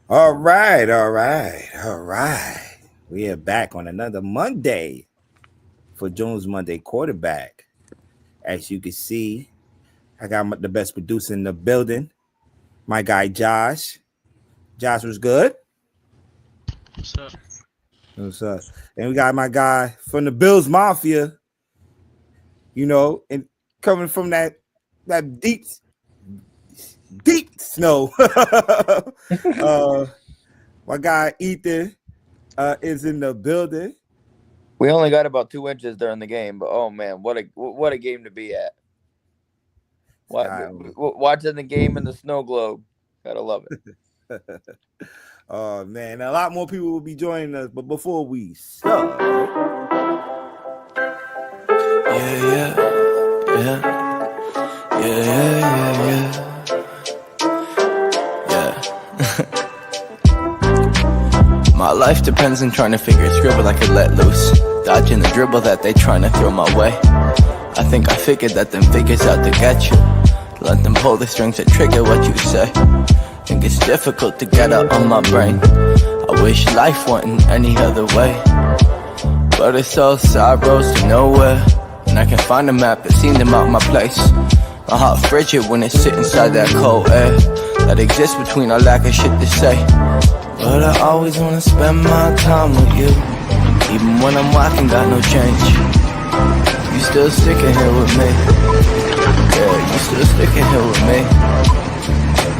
All right, all right, all right. We are back on another Monday for Jones Monday quarterback. As you can see, I got the best producer in the building, my guy Josh. Josh was good. What's up? What's up? And we got my guy from the Bills Mafia, and coming from that deep snow. uh, my guy Ethan is in the building. We only got about 2 inches during the game, but oh man, what a game to be at! Sky. Watching the game in the snow globe, gotta love it. Oh man, a lot more people will be joining us, but before we start, Yeah, yeah, yeah, yeah, yeah, yeah. My life depends on trying to figure a scribble I could let loose, dodging the dribble that they trying to throw my way. I think I figured that them figures out to get you. Let them pull the strings that trigger what you say. Think it's difficult to get out on my brain. I wish life went in any other way, but it's all side roads to nowhere. And I can find a map that seen them out my place. My heart frigid when it sit inside that cold air that exists between our lack of shit to say. But I always wanna spend my time with you, even when I'm walking, got no change. You still sticking here with me. Yeah, you still sticking here with me.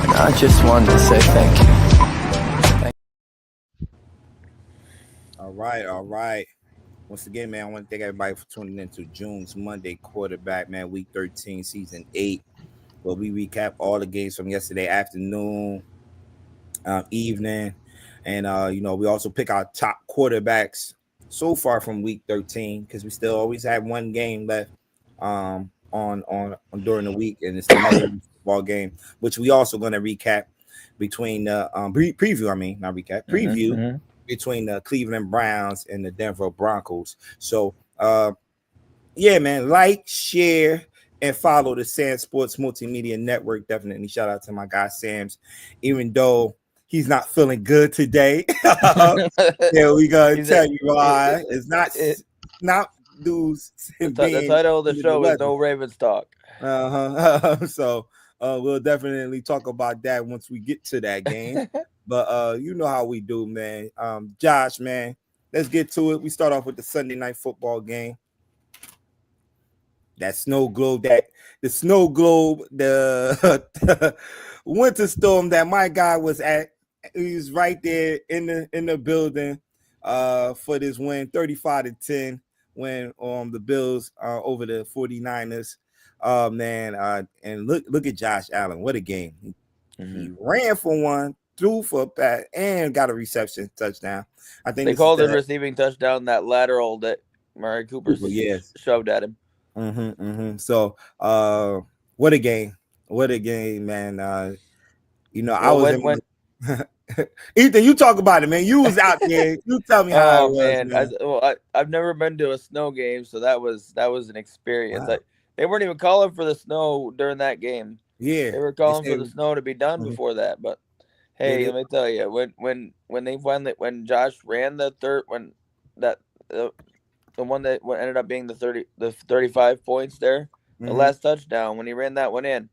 And I just wanted to say thank you. all right, all right. Once again, man, I want to thank everybody for tuning into June's Monday quarterback, man, week 13, season 8, where we recap all the games from yesterday afternoon, evening, and we also pick our top quarterbacks so far from week 13 because we still always have one game left on during the week, and it's the Monday football game, which we also going to recap between the preview. I mean, not recap, preview between the Cleveland Browns and the Denver Broncos. So, yeah, man, like, share, and follow the SamzSportz Multimedia Network. Definitely shout out to my guy Sam's, even though he's not feeling good today. Yeah, we gonna tell you why. It's not dudes. The title of the show is No Ravens Talk. So we'll definitely talk about that once we get to that game. But you know how we do, man. Josh, man, let's get to it. We start off with the Sunday night football game. That snow globe, the snow globe, the winter storm that my guy was at. He was right there in the building for this win, 35-10 win on the Bills over the 49ers. Man, and look at Josh Allen. What a game. He ran for one, threw for a pass, and got a reception touchdown. I think they called it receiving touchdown, that lateral that Murray Cooper shoved at him. So, what a game! What a game, man! I was when Ethan, you talk about it, man. You was out there. You tell me how it was, man. I've never been to a snow game, so that was an experience. Wow. They weren't even calling for the snow during that game. Yeah, they were calling for the snow to be done before that. But hey, let me tell you, when Josh ran the third, the one that ended up being the 35 points there, the last touchdown, when he ran that one in,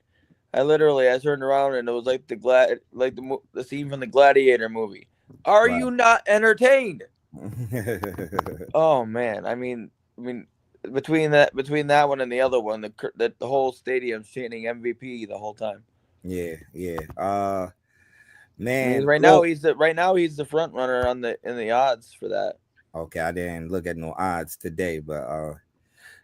I turned around and it was like the scene from the Gladiator movie. Are you not entertained? Oh man, I mean, between that one and the other one, the whole stadium's chanting MVP the whole time. Yeah. Man, right now he's the front runner in the odds for that. Okay, I didn't look at no odds today, but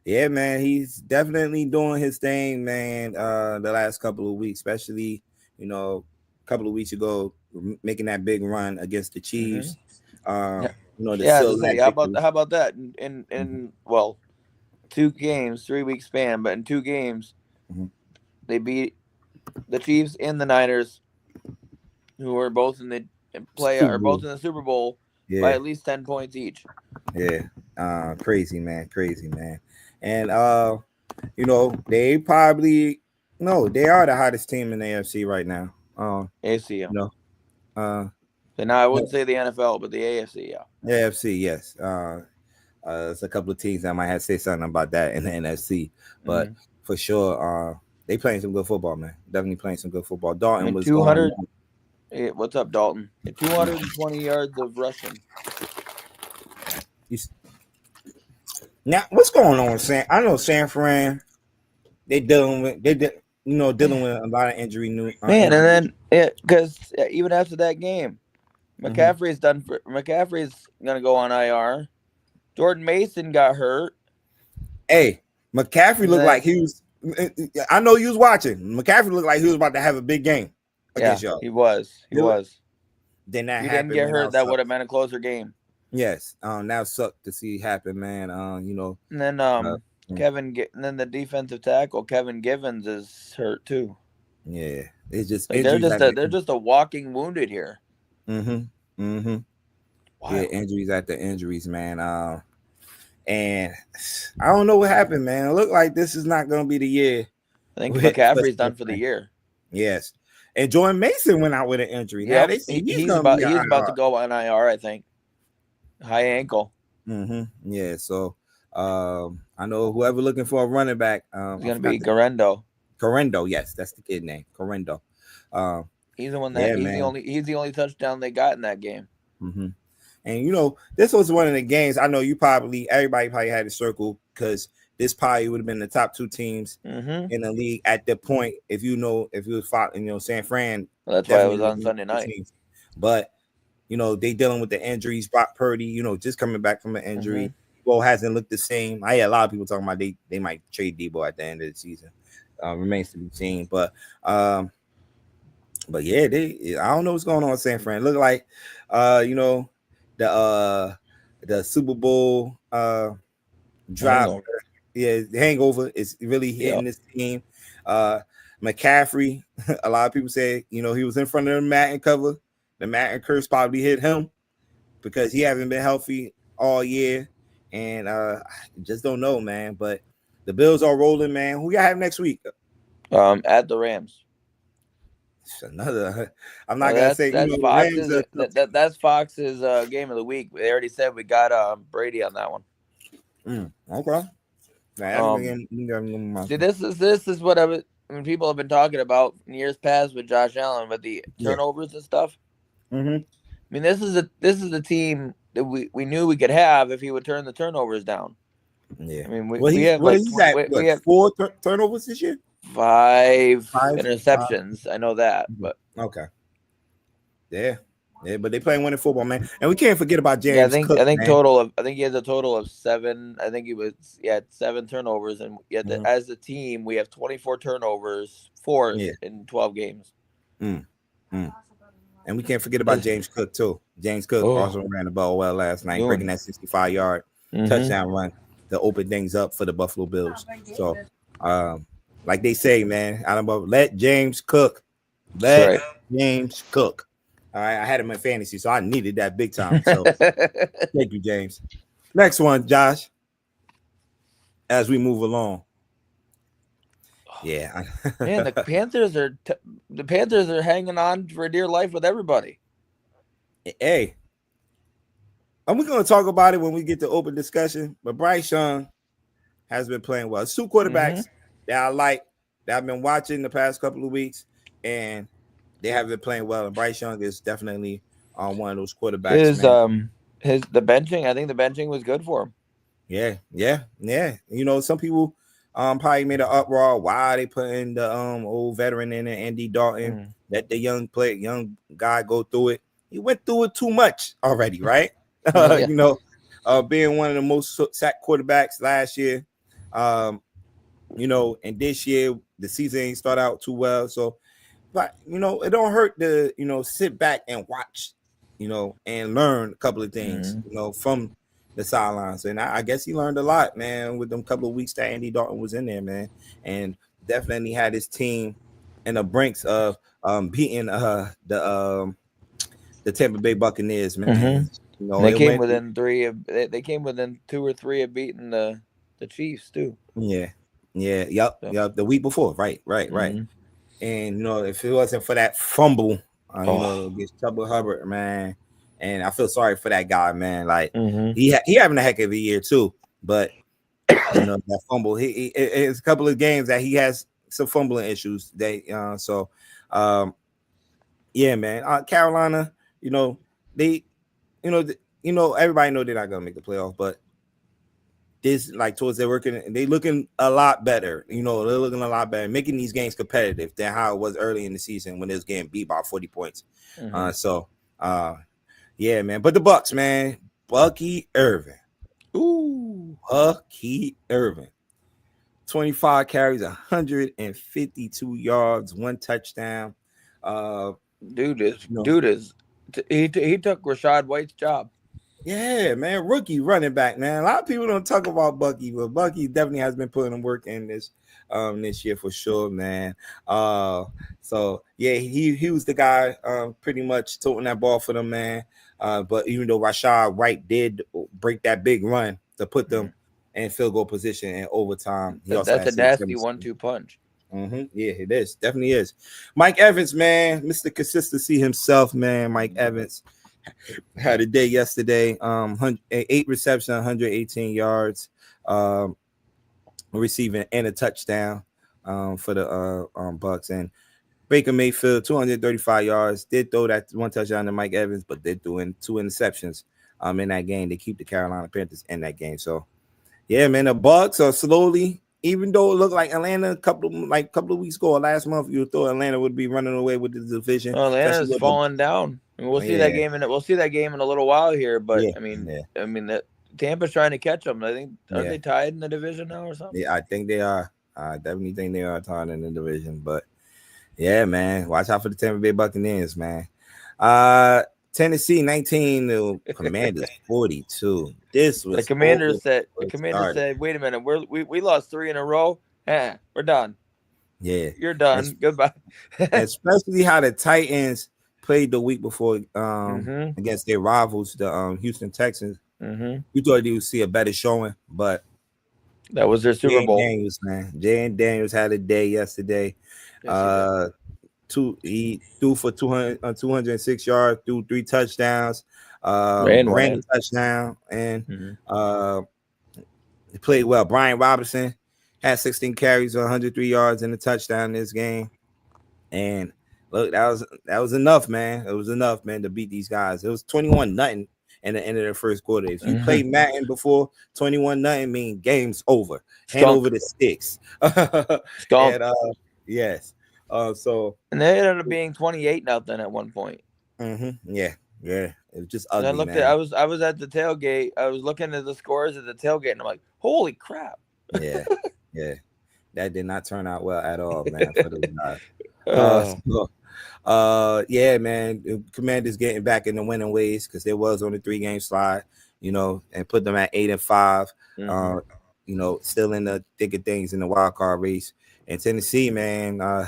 yeah, man, he's definitely doing his thing, man. The last couple of weeks, especially, a couple of weeks ago, making that big run against the Chiefs. How about that? In 2 games, 3-week span, but in 2 games, they beat the Chiefs and the Niners, who are both in the both in the Super Bowl by at least 10 points each. Yeah, crazy man. And they probably they are the hottest team in the AFC right now. AFC, So now I wouldn't say the NFL, but the AFC, yeah. AFC, yes. There's a couple of teams that might have to say something about that in the NFC, but for sure, they playing some good football, man. Definitely playing some good football. Dalton was 200. What's up, Dalton? 220 yards of rushing. Now, what's going on, Sam? I know San Fran. Dealing with a lot of injury news. Man, and then because even after that game, McCaffrey's done. McCaffrey's gonna go on IR. Jordan Mason got hurt. Hey, McCaffrey looked like he was. I know you was watching. McCaffrey looked like he was about to have a big game against y'all. He was. Then that he happened. Didn't get hurt. That would have been a closer game. Yes. That sucked to see happen, man. And then and then the defensive tackle Kevin Givens is hurt too. Yeah, it's just like they're just a walking wounded here. Wow. Yeah, injuries after injuries, man. And I don't know what happened, man. It looked like this is not going to be the year. I think McCaffrey's done for the year. Yes, and Jordan Mason went out with an injury. Yeah, he's about to go on IR, I think. High ankle. Yeah, so I know whoever looking for a running back, it's gonna be Correndo. Correndo, yes, that's the kid name, Correndo. He's the one that he's the only touchdown they got in that game. And this was one of the games. I know everybody probably had to circle because this probably would have been the top two teams in the league at the point. If you was following, San Fran. Well, that's why it was on Sunday night. Teams. But they dealing with the injuries. Brock Purdy, just coming back from an injury. Debo hasn't looked the same. I had a lot of people talking about they might trade Debo at the end of the season. Remains to be seen. But yeah, I don't know what's going on with San Fran. Look like the Super Bowl drive. Yeah, the hangover is really hitting this team. McCaffrey, a lot of people say, he was in front of the Madden cover. The Madden curse probably hit him because he hasn't been healthy all year. And just don't know, man. But the Bills are rolling, man. Who y'all have next week? At the Rams. Another. I'm not gonna say that's Fox's. That's Fox's game of the week. They already said we got Brady on that one. Okay. See, this is what people have been talking about in years past with Josh Allen, with the turnovers and stuff. I mean, this is a team that we knew we could have if he would turn the turnovers down. Yeah. I mean, we have 4 turnovers this year. 5 interceptions. I know that, but okay. Yeah, but they playing winning football, man. And we can't forget about James. Yeah, I think Cook, I think he has a total of 7. I think he had 7 turnovers, and as a team we have 24 turnovers, 4 in 12 games. And we can't forget about James Cook too. James Cook also ran the ball well last night, breaking that 65-yard touchdown run to open things up for the Buffalo Bills. So, like they say, man, I don't know, let James cook. James Cook. All right, I had him in fantasy, so I needed that big time. So, thank you, James. Next one, Josh. As we move along. Yeah, man, the Panthers are hanging on for dear life with everybody. Hey, and we're going to talk about it when we get to open discussion. But Bryce Young has been playing well. It's 2 quarterbacks that I like, that I've been watching the past couple of weeks, and they have been playing well. And Bryce Young is definitely one of those quarterbacks. The benching, I think the benching was good for him. Yeah. Some people probably made an uproar. Why they putting the old veteran in there, Andy Dalton? Let the young guy go through it. He went through it too much already, right? Being one of the most sacked quarterbacks last year. And this year the season ain't started out too well. So, but it don't hurt to sit back and watch, and learn a couple of things, from the sidelines. And I guess he learned a lot, man, with them couple of weeks that Andy Dalton was in there, man, and definitely had his team in the brinks of beating the Tampa Bay Buccaneers, man. They came within 2 or 3 of beating the Chiefs too. Yep. The week before, right. And if it wasn't for that fumble against Chuba Hubbard, man. And I feel sorry for that guy, man. Like he having a heck of a year too, but that fumble. It's a couple of games that he has some fumbling issues. Yeah, man. Carolina, they, everybody know they're not gonna make the playoffs, but this towards they looking a lot better. They're looking a lot better, making these games competitive than how it was early in the season when it was getting beat by 40 points. Yeah, man. But the Bucks, man, Bucky Irvin. Ooh, Bucky Irvin. 25 carries, 152 yards, 1 touchdown. Dude is he took Rashad White's job. Yeah, man, rookie running back, man. A lot of people don't talk about Bucky, but Bucky definitely has been putting work in this year for sure, man. So yeah, he was the guy pretty much toting that ball for them, man. But even though Rashad White did break that big run to put them in field goal position in overtime, that's a nasty 1-2 punch. Yeah, it is. Definitely is. Mike Evans, man, Mr. Consistency himself, man. Mike Evans had a day yesterday. 8 receptions, 118 yards, receiving and a touchdown for the Bucks. And Baker Mayfield, 235 yards. Did throw that 1 touchdown to Mike Evans, but they're doing 2 interceptions in that game. They keep the Carolina Panthers in that game. So yeah, man, the Bucks are slowly. Even though it looked like Atlanta a couple of weeks ago or last month, you thought Atlanta would be running away with the division. Atlanta's falling down. I mean, we'll see that game in a little while here. But I mean that Tampa's trying to catch them. I think are they tied in the division now or something? Yeah, I think they are. I definitely think they are tied in the division. But yeah, man, watch out for the Tampa Bay Buccaneers, man. Tennessee 19, the Commanders 42. This was the Commanders said. "Wait a minute, we lost 3 in a row. We're done. Yeah, you're done. Goodbye." Especially how the Titans played the week before against their rivals, the Houston Texans. You thought you would see a better showing, but that was their Super Bowl. Jay Daniels had a day yesterday. Yes, he threw for 206 yards, threw 3 touchdowns, ran a touchdown, and he played well. Brian Robinson had 16 carries, 103 yards, and a touchdown in this game. And look, that was enough, man. It was enough, man, to beat these guys. It was 21-0 in the end of the first quarter. If you played Madden before, 21-0 mean game's over. Hand over the sticks. And, yes. And they ended up being 28-0 at one point. Yeah. It was just ugly. And I was at the tailgate. I was looking at the scores at the tailgate, and I'm like, "Holy crap!" Yeah. That did not turn out well at all, man. For the guys. Yeah, man. The Commanders getting back in the winning ways because there was on the 3-game slide, and put them at 8-5. Still in the thick of things in the wild card race. And Tennessee, man.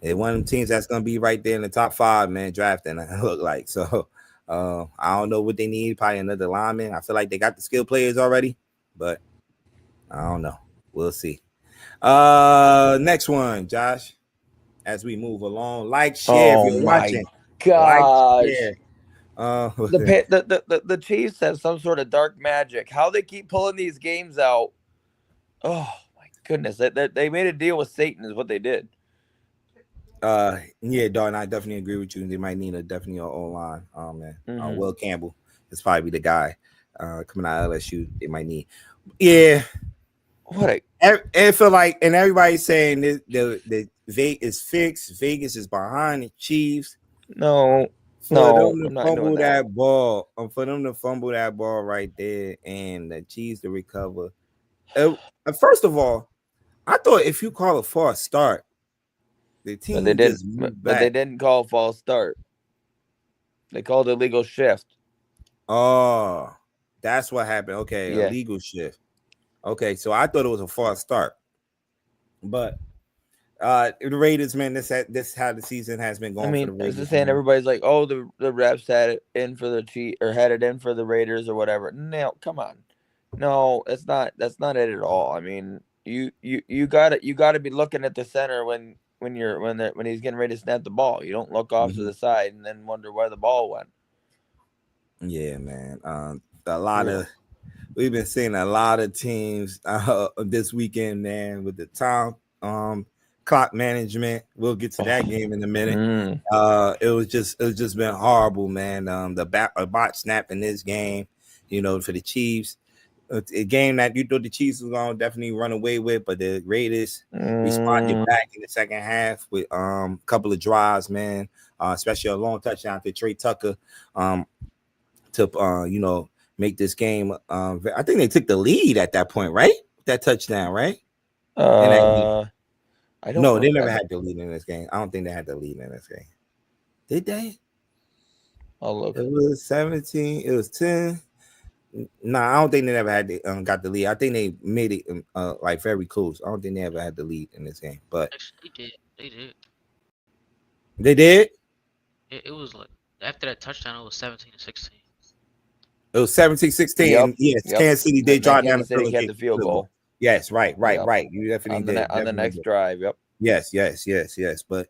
They're one of them teams that's going to be right there in the top 5, man, drafting, it look like. So, I don't know what they need. Probably another lineman. I feel like they got the skilled players already, but I don't know. We'll see. Next one, Josh, as we move along. Share if you're watching. Gosh. The Chiefs have some sort of dark magic. How they keep pulling these games out. Oh, my goodness. They made a deal with Satan is what they did. Yeah, Darn, I definitely agree with you. They might need definitely an O-line. Man. Will Campbell is probably the guy coming out of LSU. They might need. Yeah. What? I feel like, and everybody's saying the Vegas is fixed. Vegas is behind the Chiefs. No. For them to fumble that ball, for them to fumble that ball right there, and the Chiefs to recover. First of all, I thought if you call a false start. The team but they didn't call a false start. They called a legal shift. Oh, that's what happened. Okay, yeah. A legal shift. Okay, so I thought it was a false start. But the Raiders, man, this how the season has been going. I mean, for the Raiders, just saying, everybody's like, "Oh, the refs had it in for the Chiefs or had it in for the Raiders or whatever." No, come on, no, that's not it at all. I mean, you got to be looking at the center when when he's getting ready to snap the ball. You don't look off to the side and then wonder where the ball went. Yeah, man. We've been seeing a lot of teams this weekend, man, with the time clock management. We'll get to that game in a minute. It was just been horrible, man. The bot snap in this game, for the Chiefs. A game that you thought the Chiefs was gonna definitely run away with, but the Raiders responded back in the second half with a couple of drives, man. Especially a long touchdown to Trey Tucker, to make this game. I think they took the lead at that point, right? That touchdown, right? I don't. No, they never had the lead in this game. I don't think they had the lead in this game. Did they? I'll look. It was 17. It was 10. No, I don't think they never had got the lead. I think they made it like very close. I don't think they ever had the lead in this game. But actually, they did. They did. It was like after that touchdown, it was 17-16. It was 17-16. Yep. Yes, Kansas City did draw down the field goal. Yes, right. You definitely did on the next drive. Yep. Yes. But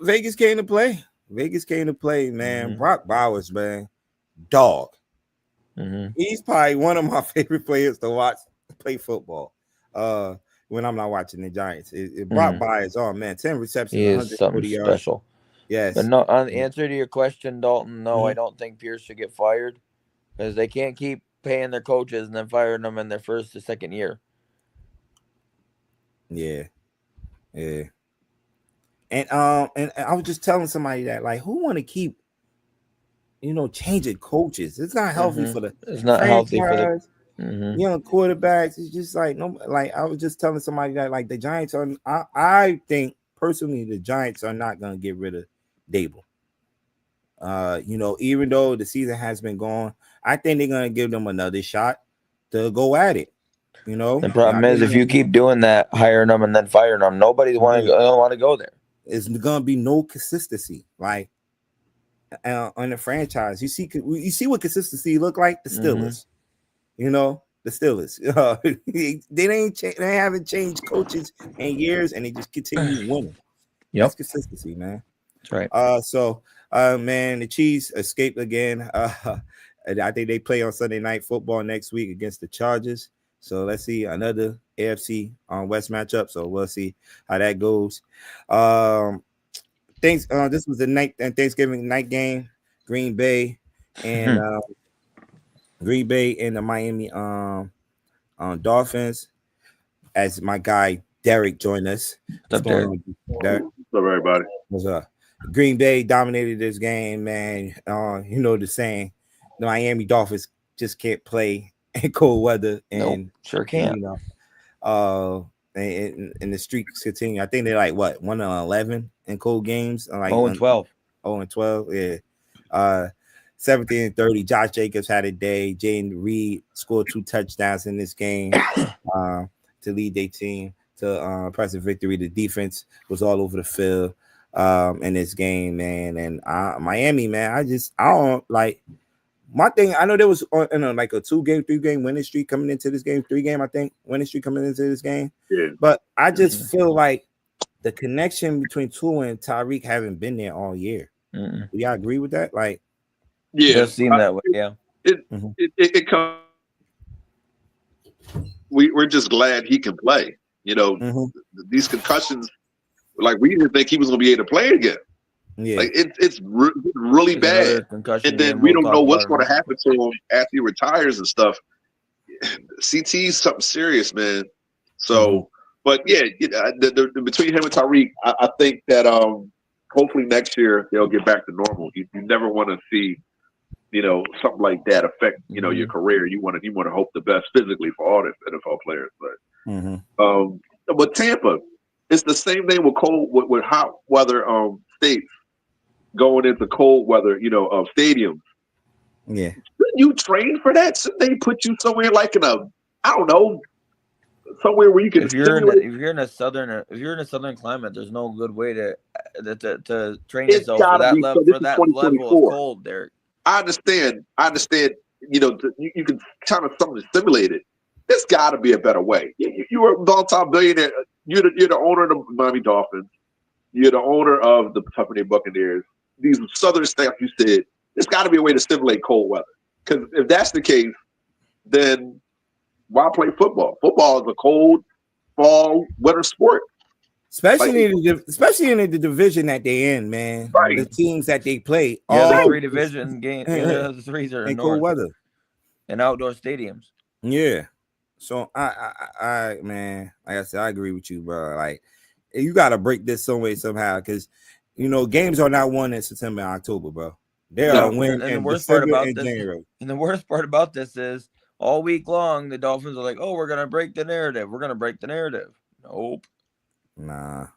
Vegas came to play. Man. Brock Bowers, man, dog. He's probably one of my favorite players to watch play football. When I'm not watching the Giants, Brock Bowers, oh man, 10 receptions, he is something yards. special. Yes, but no. On the answer to your question, Dalton, no, I don't think Pierce should get fired because they can't keep paying their coaches and then firing them in their first or second year. Yeah. And I was just telling somebody that, like, who want to keep changing coaches? It's not healthy for the. It's not healthy for the young quarterbacks. It's just like no. Like I was just telling somebody that, like, the Giants are. I think personally the Giants are not going to get rid of Dable. Even though the season has been gone, I think they're going to give them another shot to go at it. The problem is if you keep doing that, hiring them and then firing them, nobody want to go there. It's going to be no consistency. Like. On the franchise, you see what consistency look like. The Steelers, the Steelers. They haven't changed coaches in years, and they just continue winning. That's consistency, man. That's right. So, man, the Chiefs escaped again. I think they play on Sunday Night Football next week against the Chargers. So let's see another AFC West matchup. So we'll see how that goes. This was the Thanksgiving night game, Green Bay and the Miami Dolphins. As my guy Derek joined us. What's up, Derek? What's up, everybody? What's up? Green Bay dominated this game, man. The saying, the Miami Dolphins just can't play in cold weather, and sure can't. And the streaks continue. I think they're like 1-11 in cold games. Like 0-12. 0-12. Yeah. 17-30. Josh Jacobs had a day. Jaden Reed scored 2 touchdowns in this game to lead their team to impressive victory. The defense was all over the field in this game, man. And Miami, man, I don't like. My thing, I know there was like a 2-game, 3-game winning streak coming into this game, 3-game, I think, winning streak coming into this game. Yeah. But I just feel like the connection between Tua and Tyreek haven't been there all year. Do y'all agree with that? Like, yeah, it does seem that way. Yeah. It comes. We're just glad he can play. These concussions, like we didn't think he was going to be able to play again. Yeah, like it's really bad, and then we don't know what's going to happen to him after he retires and stuff. CT is something serious, man. So, but yeah, between him and Tyreek, I think that hopefully next year they'll get back to normal. You never want to see, something like that affect your career. You want to hope the best physically for all the NFL players, but Tampa, it's the same thing with hot weather states. Going into cold weather, stadiums. Yeah. Shouldn't you train for that? Shouldn't they put you somewhere like somewhere where you can? If you're in a southern climate, there's no good way to train yourself for that level of cold, Derek. I understand. You can kind of something to simulate it, There's got to be a better way. You were a multi-billionaire. You're the owner of the Miami Dolphins. You're the owner of the Tampa Bay Buccaneers. These Southern staff, you said, there's got to be a way to stimulate cold weather. Because if that's the case, then why play football? Football is a cold fall winter sport. Especially in the division that they're in, man. Right. The teams that they play. Yeah, the 3 division games. Yeah, the 3s are in cold weather and outdoor stadiums. Yeah. So I man, like I said, I agree with you, bro. Like you got to break this some way somehow, because games are not won in September and October, bro. They are win in December and January. And the worst part about this is all week long the Dolphins are like, "Oh, we're gonna break the narrative. We're gonna break the narrative." Nope. Nah.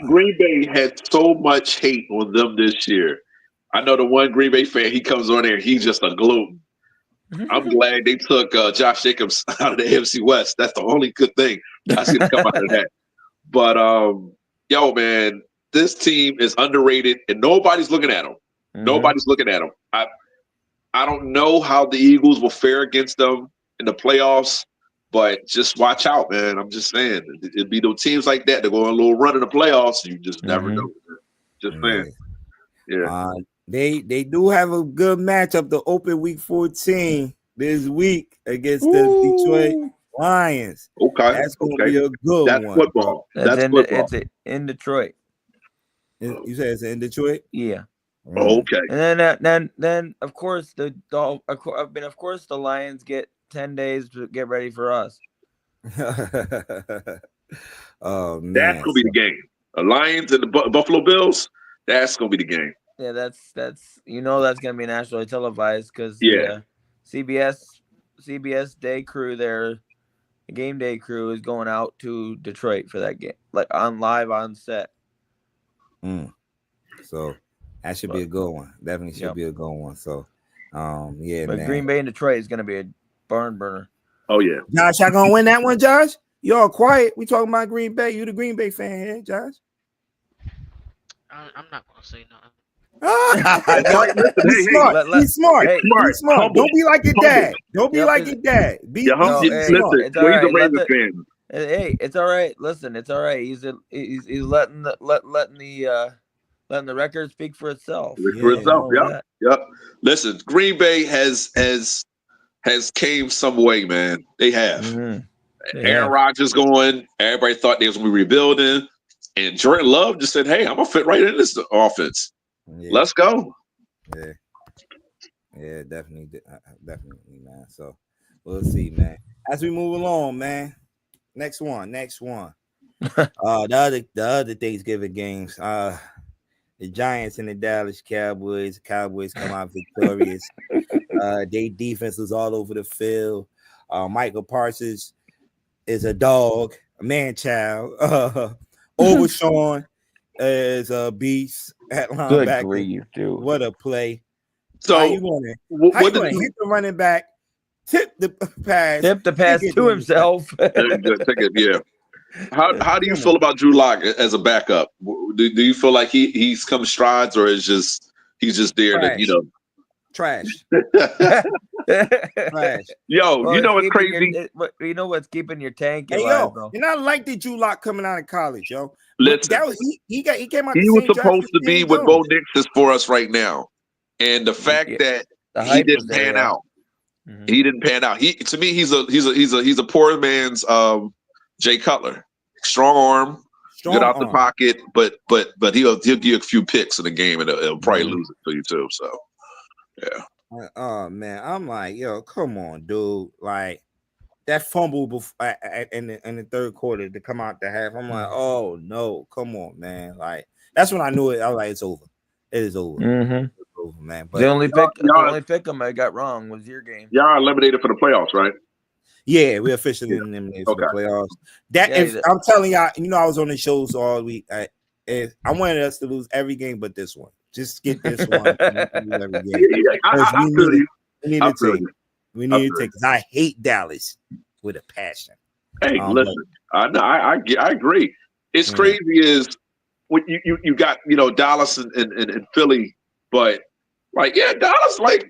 Green Bay had so much hate on them this year. I know the one Green Bay fan, he comes on there, he's just a gluten. I'm glad they took Josh Jacobs out of the AFC West. That's the only good thing I see to come out of that. But yo, man, this team is underrated, and nobody's looking at them. Nobody's looking at them. I don't know how the Eagles will fare against them in the playoffs. But just watch out, man. I'm just saying. It'd be those teams like that that go on a little run in the playoffs. You just never know. Just saying. Yeah. They do have a good matchup to open week 14 this week against the Detroit Lions. Okay. That's going to be a good That's one. Football. That's football. It's in Detroit. You said it's in Detroit? Yeah. Okay. And then of course the Lions get 10 days to get ready for us. Oh man, that's gonna be the game. The Lions and the Buffalo Bills. That's gonna be the game. Yeah, that's that's gonna be nationally televised because CBS day crew, their game day crew is going out to Detroit for that game, like on set. So that should be a good one. Definitely should be a good one. So, yeah, but man. Green Bay and Detroit is gonna be a barn burner. Oh yeah, Josh, y'all gonna win that one, Josh? You all quiet. We talking about Green Bay. You the Green Bay fan here, Josh? I'm not gonna say nothing. He's smart. He's smart. Hey, he's smart. Don't be like your dad. Don't be like your dad. Be smart. Listen, he's a Ravens fan. Hey, it's all right. Listen, it's all right. He's letting the record speak for itself. Yep. Listen, Green Bay has came some way, man. They have. Aaron Rodgers going. Everybody thought they was gonna be rebuilding, and Jordan Love just said, "Hey, I'm gonna fit right in this offense. Let's go." Yeah, definitely, man. So we'll see, man. As we move along, man. Next one. The other Thanksgiving games. The Giants and the Dallas Cowboys. The Cowboys come out victorious. Their defense was all over the field. Michael Parsons is a dog, a man child. Overshawn is a beast at linebacker. Good grief, dude. What a play. So how you gonna hit the running back, tip the pass to himself. Yeah. How do you feel about Drew Lock as a backup? Do you feel like he's come strides, or is he's just there to trash? Trash. Yo, well, you know what's crazy? You know what's keeping your tank alive, though? And I like the Drew Lock coming out of college, yo. Listen, that was he came out. He was supposed to be what Bo Nix is for us right now, and the fact that he didn't pan out. He didn't pan out. To me, he's a poor man's Jay Cutler. Strong arm, good out the pocket, but he'll give you a few picks in the game, and he'll probably lose it to you too. So, yeah. Oh man, I'm like, yo, come on, dude. Like that fumble before in the third quarter to come out the half. I'm like, oh no, come on, man. Like that's when I knew it. I was like, it's over. It is over. It's over, man. But the only pick 'em I got wrong was your game. Y'all are eliminated for the playoffs, right? Yeah, we're officially eliminated for the playoffs. I'm telling y'all, I was on the shows all week. I wanted us to lose every game but this one. Just get this one. We need to take because I hate Dallas with a passion. Hey, listen, I agree. It's crazy is when you got Dallas and Philly, but Dallas and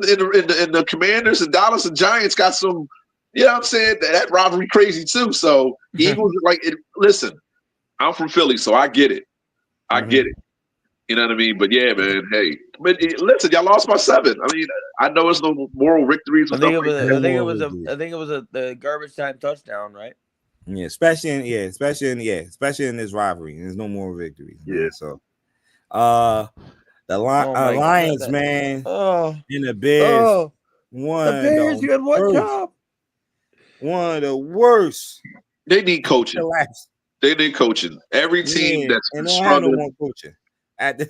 the Commanders and Dallas and Giants got some You know what I'm saying? That rivalry crazy too. So Eagles like it. Listen, I'm from Philly, so I get it. I get it. You know what I mean? But yeah, man. Hey, but listen, y'all lost by 7. I mean, I know it's no moral victories and stuff like that. I think it was the garbage time touchdown, right? Yeah, especially in this rivalry. There's no more victories. Yeah. Man. So, the Lions, man, in the Bears. The Bears, you had one job. One of the worst. They need coaching. They need coaching. Every team that's been struggling. No coaching. At the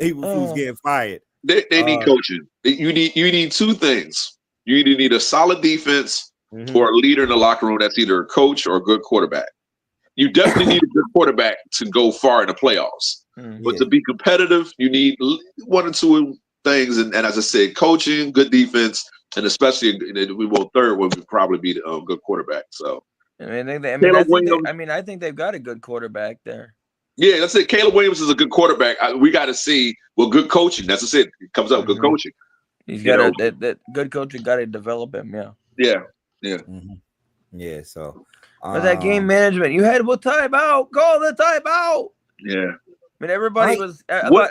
April Fool's getting fired. They need coaching. You need 2 things. You either need a solid defense or a leader in the locker room that's either a coach or a good quarterback. You definitely need a good quarterback to go far in the playoffs. But to be competitive, you need 1 or 2 things. And as I said, coaching, good defense, and especially we will third one would probably be a good quarterback. So I think they've got a good quarterback there. Yeah, that's it. Caleb Williams is a good quarterback. We got to see good coaching. That's it. It comes up good coaching. He's got that good coaching. Got to develop him. Yeah. Yeah. So, but that game management, you had timeout. Call the timeout. Yeah. I mean, everybody was. I thought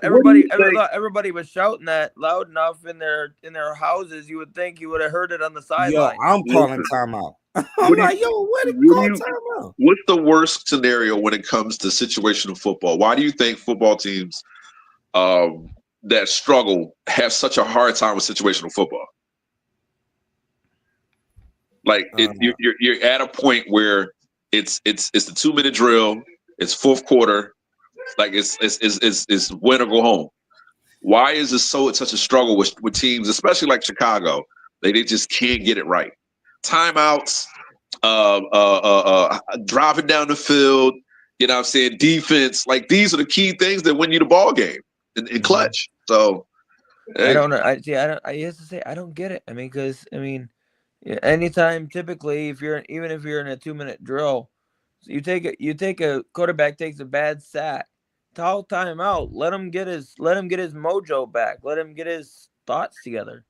everybody was shouting that loud enough in their houses. You would think you would have heard it on the sideline. I'm calling timeout. I'm like, what is called timeout? What's the worst scenario when it comes to situational football? Why do you think football teams that struggle have such a hard time with situational football? Like you're at a point where it's the 2-minute drill. It's fourth quarter. Like it's win or go home. Why is this such a struggle with teams, especially like Chicago? They just can't get it right. Timeouts, driving down the field, you know what I'm saying? Defense, like these are the key things that win you the ball game in clutch. So hey. I don't know. I used to say I don't get it. I mean, because anytime typically even if you're in a 2-minute drill, you take a quarterback takes a bad sack. Call timeout. Let him get his mojo back. Let him get his thoughts together.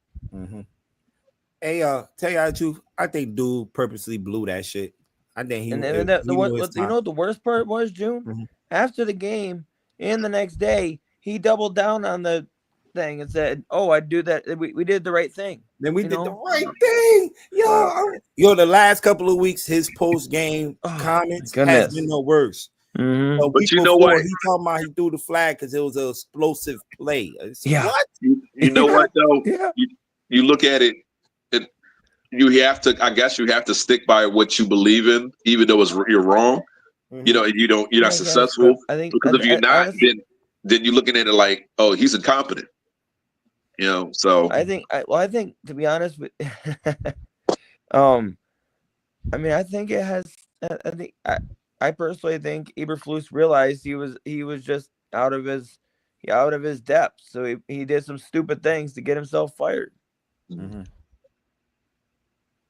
Hey, tell you the truth, I think dude purposely blew that shit. I think he. And then you know what the worst part was, June? After the game and the next day, he doubled down on the thing and said, "Oh, I do that. We did the right thing. Then we did the right thing, yo. The last couple of weeks, his post game comments has been the worst. So but you know what? He talking about he threw the flag because it was an explosive play. What? You know what though? You look at it. You have to. I guess you have to stick by what you believe in, even though you're wrong. You know, and you're not successful. I think because if you're not, then you're looking at it like, oh, he's incompetent. You know, so I think to be honest with, I mean, I think it has. I personally think Eberflus realized he was just out of his depth, so he did some stupid things to get himself fired.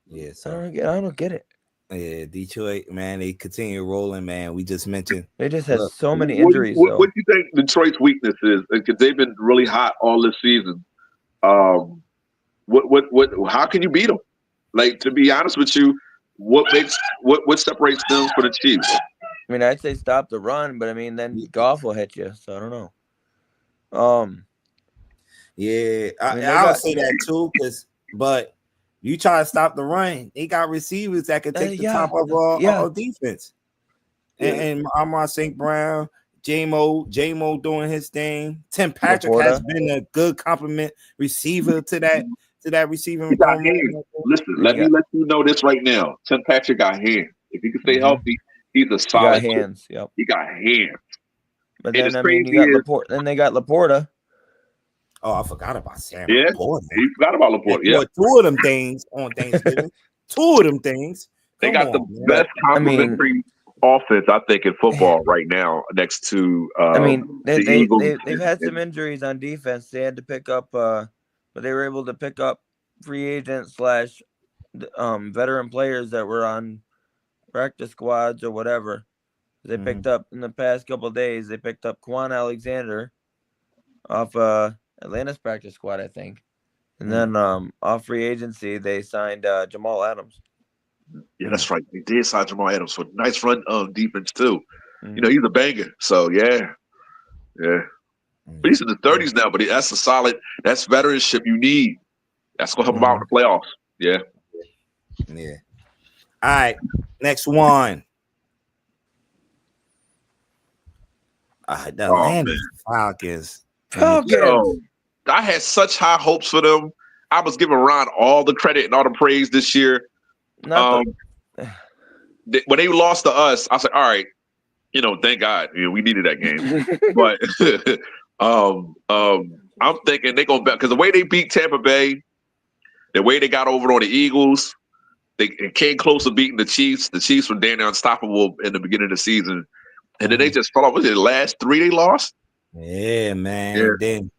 Yeah, so I don't get it. Yeah, Detroit, man, they continue rolling, man. We just mentioned they just had so many injuries. What do you think Detroit's weakness is? Because they've been really hot all this season. How can you beat them? Like, to be honest with you, what separates them from the Chiefs? I mean, I'd say stop the run, but I mean, then Goff will hit you. So I don't know. Yeah, I'll say that too. But you try to stop the run, they got receivers that can take the top of our defense. And Amon St. Brown, J-Mo doing his thing. Tim Patrick has been a good compliment receiver to that receiving. Listen, let me let you know this right now. Tim Patrick got hands. If he can stay healthy, he's a solid. He got hands. Yep. He got hands. But then you got Laporta. Then they got Laporta. Oh, I forgot about Sam. Yeah, Laporta. He forgot about Laporta. Yeah, 2 of them things on Thanksgiving. 2 of them things. They got the best complementary offense, I think, in football right now. Next to, they've had some injuries on defense. They had to pick up, but they were able to pick up free agent / veteran players that were on practice squads or whatever. They picked up in the past couple of days. They picked up Quan Alexander off Atlanta's practice squad, I think. And then off free agency, they signed Jamal Adams. Yeah, that's right. They did sign Jamal Adams for nice run defense too. You know, he's a banger. So yeah. But he's in the 30s now, but that's a solid. That's veteranship you need. That's gonna help him out in the playoffs. Yeah. Yeah. All right. Next one. The Atlanta Falcons. Yo, I had such high hopes for them. I was giving Ron all the credit and all the praise this year. When they lost to us, I was like, all right, you know, thank God, you know, we needed that game. But I'm thinking they're going to, because the way they beat Tampa Bay, the way they got over on the Eagles, they came close to beating the Chiefs. The Chiefs were damn near unstoppable in the beginning of the season. And then they just fell off. Was it the last 3 they lost? Yeah, man. Yeah. Then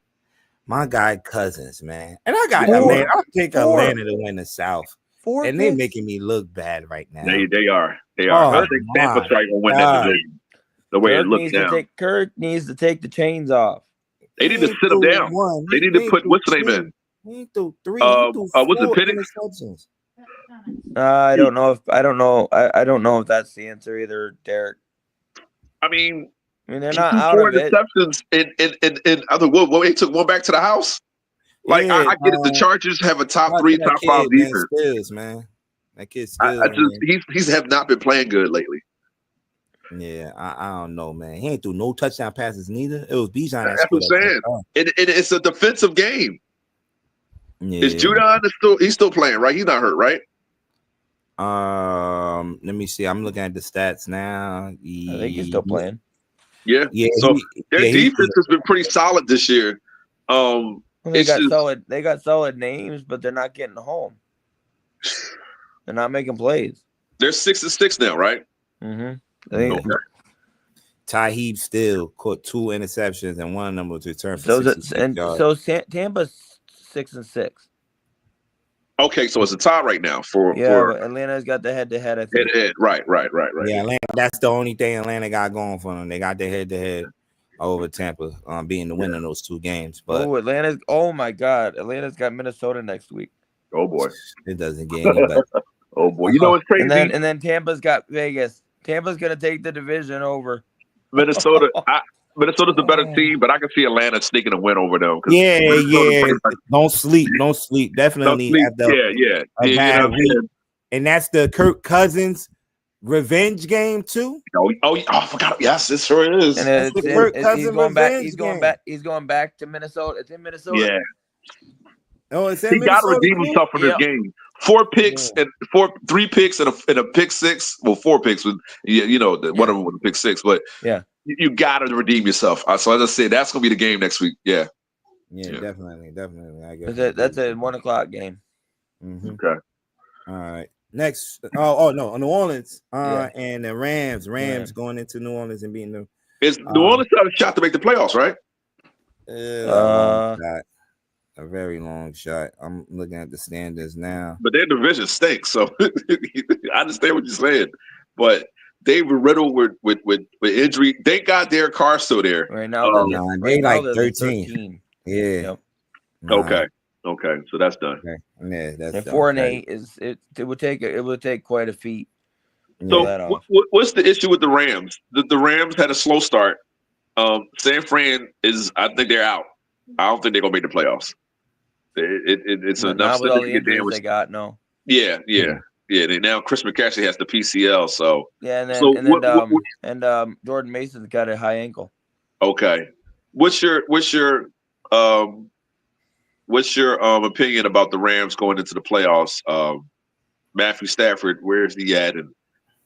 my guy Cousins, man. And I got Atlanta. I'll take Atlanta to win the South. And they're making me look bad right now. They are. I think Tampa's trying to win that division. The way it looks now. Kirk needs to take the chains off. They need to sit him down. They need to put what's the name in? He threw 3. What's the Penix? I don't know if that's the answer either, Derek. I mean, they're not out of it. Interceptions in other what they took one back to the house. Like I get it. The Chargers have a top 3, top 5 defense. Stills, man. That kid Stills. He's have not been playing good lately. Yeah, I don't know, man. He ain't threw no touchdown passes neither. It was Bijan. That's what I'm saying. It's a defensive game. Yeah. Is Judon he's still playing, right? He's not hurt, right? Let me see. I'm looking at the stats now. I think he's still playing. Yeah. So their defense has been pretty solid this year. They got solid names, but they're not getting home. They're not making plays. They're 6-6 now, right? Mm-hmm. Taheeb still caught 2 interceptions and one of them was returned for yards. So Tampa's 6-6. Okay, so it's a tie right now for Atlanta's got the head-to-head. I think. Right. Yeah, Atlanta. That's the only thing Atlanta got going for them. They got their head-to-head over Tampa, being the winner of those 2 games. But Atlanta's. Oh my God, Atlanta's got Minnesota next week. Oh boy, it doesn't get any better. Oh boy, you know what's crazy? And then Tampa's got Vegas. Tampa's gonna take the division over Minnesota. Minnesota's the better team, but I can see Atlanta sneaking a win over them. Yeah. Don't sleep. Definitely. Yeah. And that's the Kirk Cousins revenge game too. I forgot. Yes, it sure is. And he's going back to Minnesota. It's in Minnesota. Yeah. Oh, it's he got to redeem himself from this game. 4 picks and 3 picks and a pick 6. Well, 4 picks with one of them was a pick 6, but you got to redeem yourself. So as I said, that's gonna be the game next week. Yeah, definitely. I guess that's a 1:00 game. Mm-hmm. Okay. All right. Next. Oh no, New Orleans. And the Rams. Going into New Orleans and beating them. Is New Orleans got a shot to make the playoffs, right? A very long shot. I'm looking at the standings now. But their division stinks, so I understand what you're saying. But they were riddled with injury. Thank God their car's still there. Right now, they like 13. Yeah. Yep. Okay. So that's done. Okay. Yeah, that's 4-8 it would take quite a feat. So what's the issue with the Rams? The Rams had a slow start. San Fran I think they're out. I don't think they're gonna make the playoffs. It's enough with all the injuries they got. No. Yeah. Now Chris McCaffrey has the PCL, so Jordan Mason's got a high ankle. Okay, what's your opinion about the Rams going into the playoffs? Matthew Stafford, where is he at? And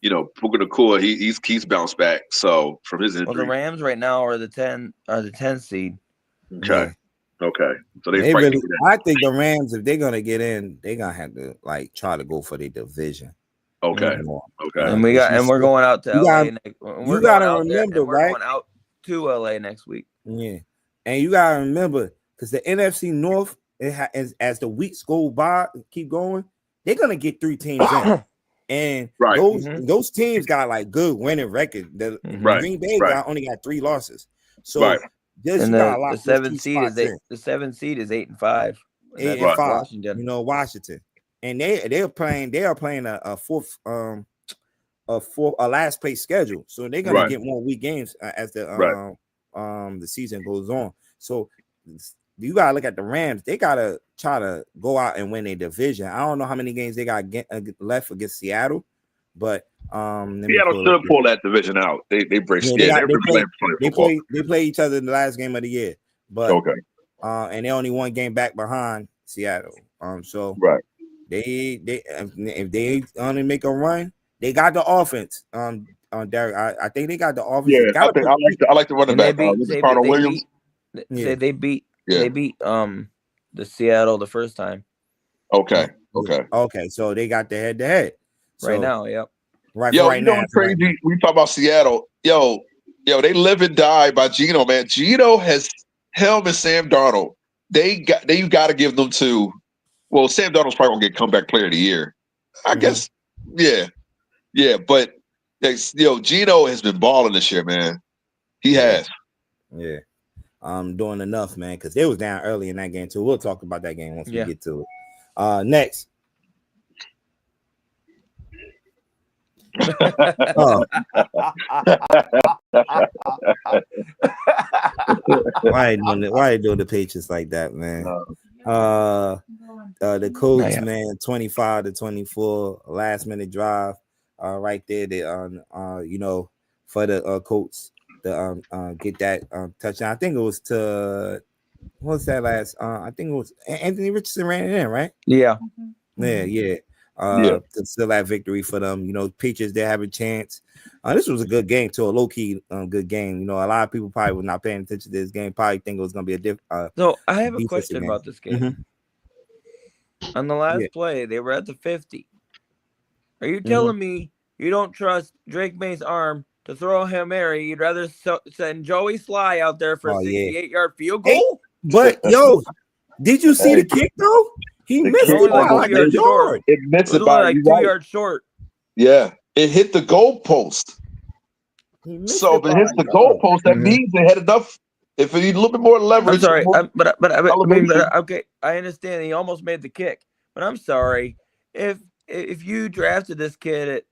Puka Nacua, he's bounced back. So from his injury, well, the Rams right now are the 10 seed. Okay. Yeah. Okay. So I think the Rams, if they're gonna get in, they're gonna have to try to go for the division. Okay. Okay. And we're going out to LA. You gotta remember, right? We're going out to LA next week. Yeah. And you gotta remember, because the NFC North, as the weeks go by, keep going, they're gonna get 3 teams in. And those teams got like good winning record. The Green Bay only got 3 losses. So the 7th seed is 8-5, 8 and 5. Washington. You know, Washington, and they are playing a last place schedule, so they're gonna get more weak games as the season goes on. So you gotta look at the Rams. They gotta try to go out and win a division. I don't know how many games they got left against Seattle, but Seattle should pull that division out. They break. They play each other in the last game of the year, but and they only one game back behind Seattle. So they if they only make a run, they got the offense. Derek, I think they got the offense. Yeah, I like the running back. Williams. They beat the Seattle the first time. Okay. So they got the head-to-head right now. Yep. Right. Yo, right you know now, what's crazy? Right, we talk about Seattle. Yo, they live and die by Geno, man. Geno has him and Sam Darnold. You got to give them to. Well, Sam Darnold's probably gonna get comeback player of the year. I guess. Yeah. But Geno has been balling this year, man. He has. Yeah. Doing enough, man, because they was down early in that game too. We'll talk about that game once we get to it. Next. Why are you doing the Patriots like that, man? The Colts, man, 25-24, last minute drive, right there. They for the Colts to get that touchdown. I think it was to what's that last? I think it was Anthony Richardson ran it in, right? Yeah. To still that victory for them. You know, Patriots, they have a chance. This was a good game too, a low-key good game. You know, a lot of people probably were not paying attention to this game, probably think it was going to be a different. So I have a question about this game. On the last play, they were at the 50. Are you telling me you don't trust Drake May's arm to throw a Hail Mary? You'd rather send Joey Sly out there for a 68-yard field goal? Hey, but, yo, did you see the kick, though? He missed it by like a yard. It missed it by like 2 yards short. Yeah, it hit the goalpost. So if it hits the goalpost, that means they had enough. If you need a little bit more leverage, I'm sorry, okay, I understand he almost made the kick, but I'm sorry if you drafted this kid at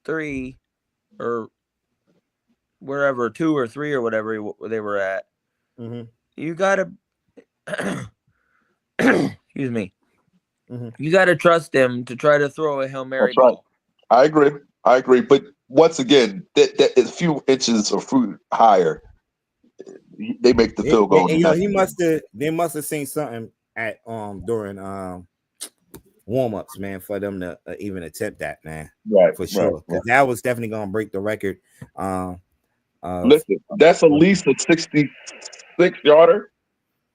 3 or wherever 2 or 3 or whatever they were at, you gotta. Excuse me. You got to trust him to try to throw a Hail Mary ball. I agree. But once again, that is a few inches or few higher. They make the field goal. They must have seen something at during warm-ups, man, for them to even attempt that, man. Right, for sure. Because that was definitely gonna break the record. Listen, that's at least a 66-yarder.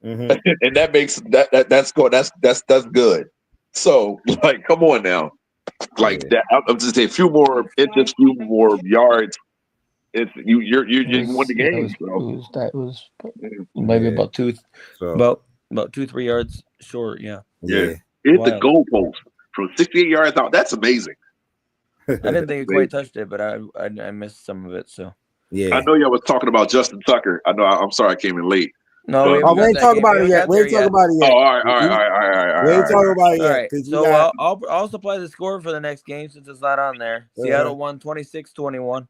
And that makes that's good. So like, come on now, like that. I'm just saying, a few more inches, few more yards. It's you won the game. That was maybe about 2-3 yards short. Yeah. Hit the goalpost from 68 yards out. That's amazing. I didn't think it quite touched it, but I missed some of it. So I know y'all was talking about Justin Tucker. I know. I'm sorry I came in late. No, we ain't talking about it yet. We ain't talking about it yet. Oh, all right. We ain't talking about it yet. All right. So I'll supply the score for the next game since it's not on there. Seattle won 26-21.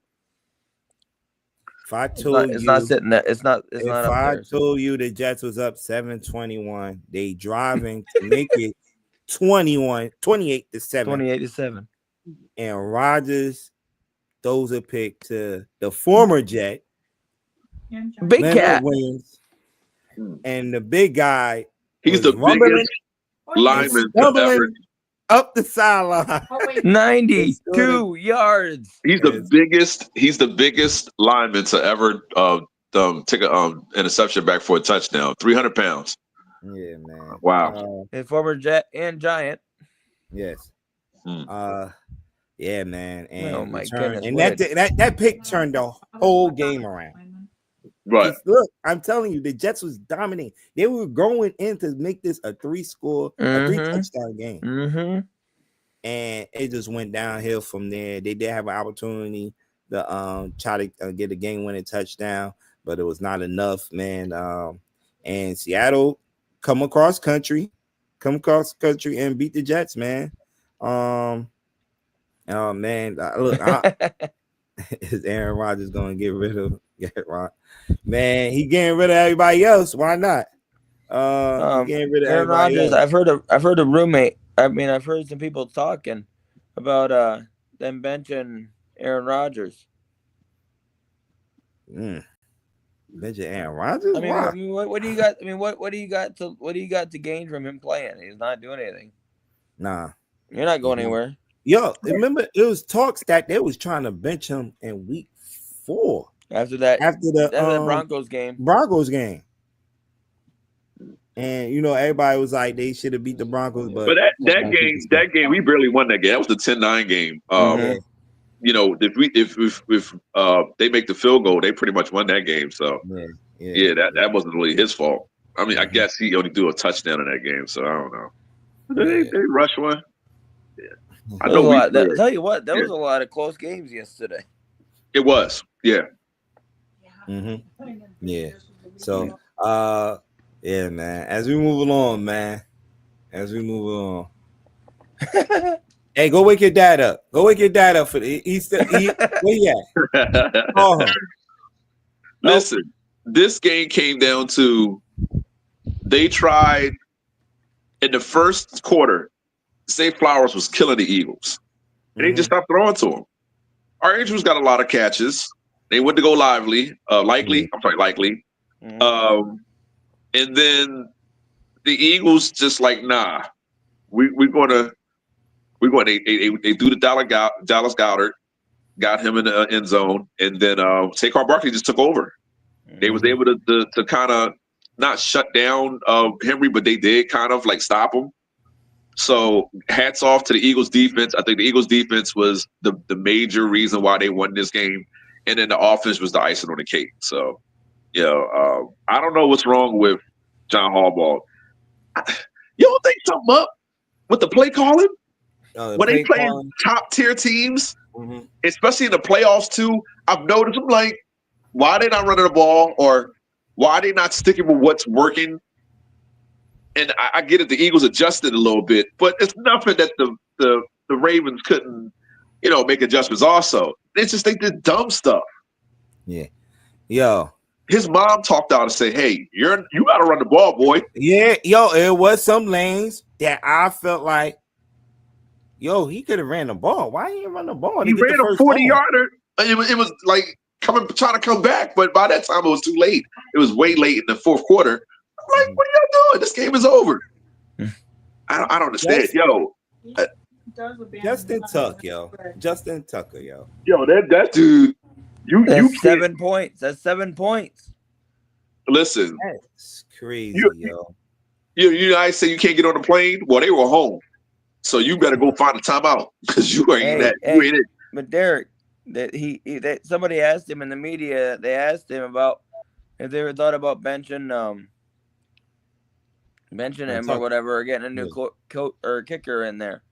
If I told it's not sitting there. It's not. If I told you the Jets was up 7-21, they driving to make it 28-7. 28-7. And Rodgers throws a pick to the former Jet, Big Leonard Cat Williams. And the big guy, he's the biggest lineman ever. Up the sideline, 92 yards. He's the biggest lineman to ever take an interception back for a touchdown. 300 pounds. Yeah, man. Wow. And former Jet and Giant. Yes. Yeah, man. And oh my goodness. And that pick turned the whole game around. Right. Look, I'm telling you, the Jets was dominating. They were going in to make this a 3-touchdown game. And it just went downhill from there. They did have an opportunity to try to get a game-winning touchdown, but it was not enough, man. And Seattle, come across country and beat the Jets, man. Oh man, look, is Aaron Rodgers gonna get rid of man? He getting rid of everybody else. Why not? He getting rid of Aaron everybody Rodgers. else. I've heard a roommate. I mean, I've heard some people talking about them benching Aaron Rodgers. Benching Aaron Rodgers. I mean, what do you got? I mean, what do you got to gain from him playing? He's not doing anything. Nah, you're not going anywhere. Yo, remember it was talks that they was trying to bench him in week 4 after the Broncos game. And everybody was like they should have beat the Broncos, but that game we barely won that game. That was the 10-9 game. If they make the field goal, they pretty much won that game. So that wasn't really his fault. I mean, I guess he only threw a touchdown in that game, so I don't know. They rushed one. Yeah. I know. Tell you what, there was a lot of close games yesterday. It was, yeah. Yeah. So, yeah, man. As we move along, hey, go wake your dad up. Where he at? Call him. Listen, this game came down to they tried in the first quarter. Zay Flowers was killing the Eagles. And they just stopped throwing to him. Our Angels got a lot of catches. They went to go likely. And then the Eagles just like, nah, we're going to they do the Dallas Goedert, got him in the end zone, and then Saquon Barkley just took over. They was able to kind of not shut down Henry, but they did kind of like stop him. So hats off to the Eagles defense. I think the Eagles defense was the major reason why they won this game. And then the offense was the icing on the cake. So, I don't know what's wrong with John Harbaugh. You don't think something up with the play calling? When they play top tier teams, especially in the playoffs too, I've noticed, I'm like, why are they not running the ball, or why are they not sticking with what's working? And I get it, the Eagles adjusted a little bit, but it's nothing that the Ravens couldn't, make adjustments also. It's just they did dumb stuff. Yeah. Yo. His mom talked out and said, hey, you got to run the ball, boy. Yeah, it was some lanes that I felt like, he could have ran the ball. Why he didn't run the ball? He ran a 40-yarder. It was like trying to come back, but by that time it was too late. It was way late in the fourth quarter. I'm like, what are y'all doing? This game is over. I don't understand. Justin Tucker, yo. Yo, that dude. That's 7 points. That's 7 points. Listen. That's crazy, yo. You guys say you can't get on the plane? Well, they were home. So you better go find a timeout because you ain't it. But Derek, that somebody asked him in the media, they asked him about if they ever thought about benching him or whatever, or getting a new coach or kicker in there.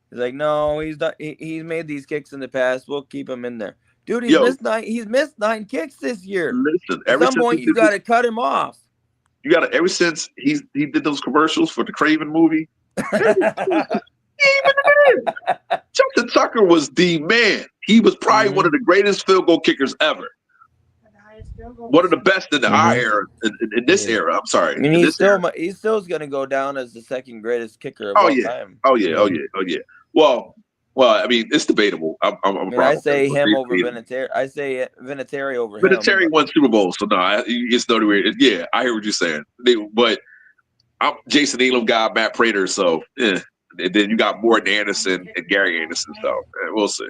He's like, no, he's not. He's made these kicks in the past. We'll keep him in there. Dude, he's missed 9 kicks this year. Listen, at some point you got to cut him off. You got to. Ever since he did those commercials for the Craven movie, Justin Tucker was the man. He was probably one of the greatest field goal kickers ever. One of the best in the era, in this era. I'm sorry. I mean, he's still going to go down as the second greatest kicker of all time. Oh yeah. Well, I mean, it's debatable. I say him over Vinatieri. I say Vinatieri over him. Vinatieri won Super Bowl, so no, it's no way. Yeah, I hear what you're saying. But I'm Jason Elam guy, Matt Prater, so yeah. And then you got Morton Anderson and Gary Anderson. So we'll see.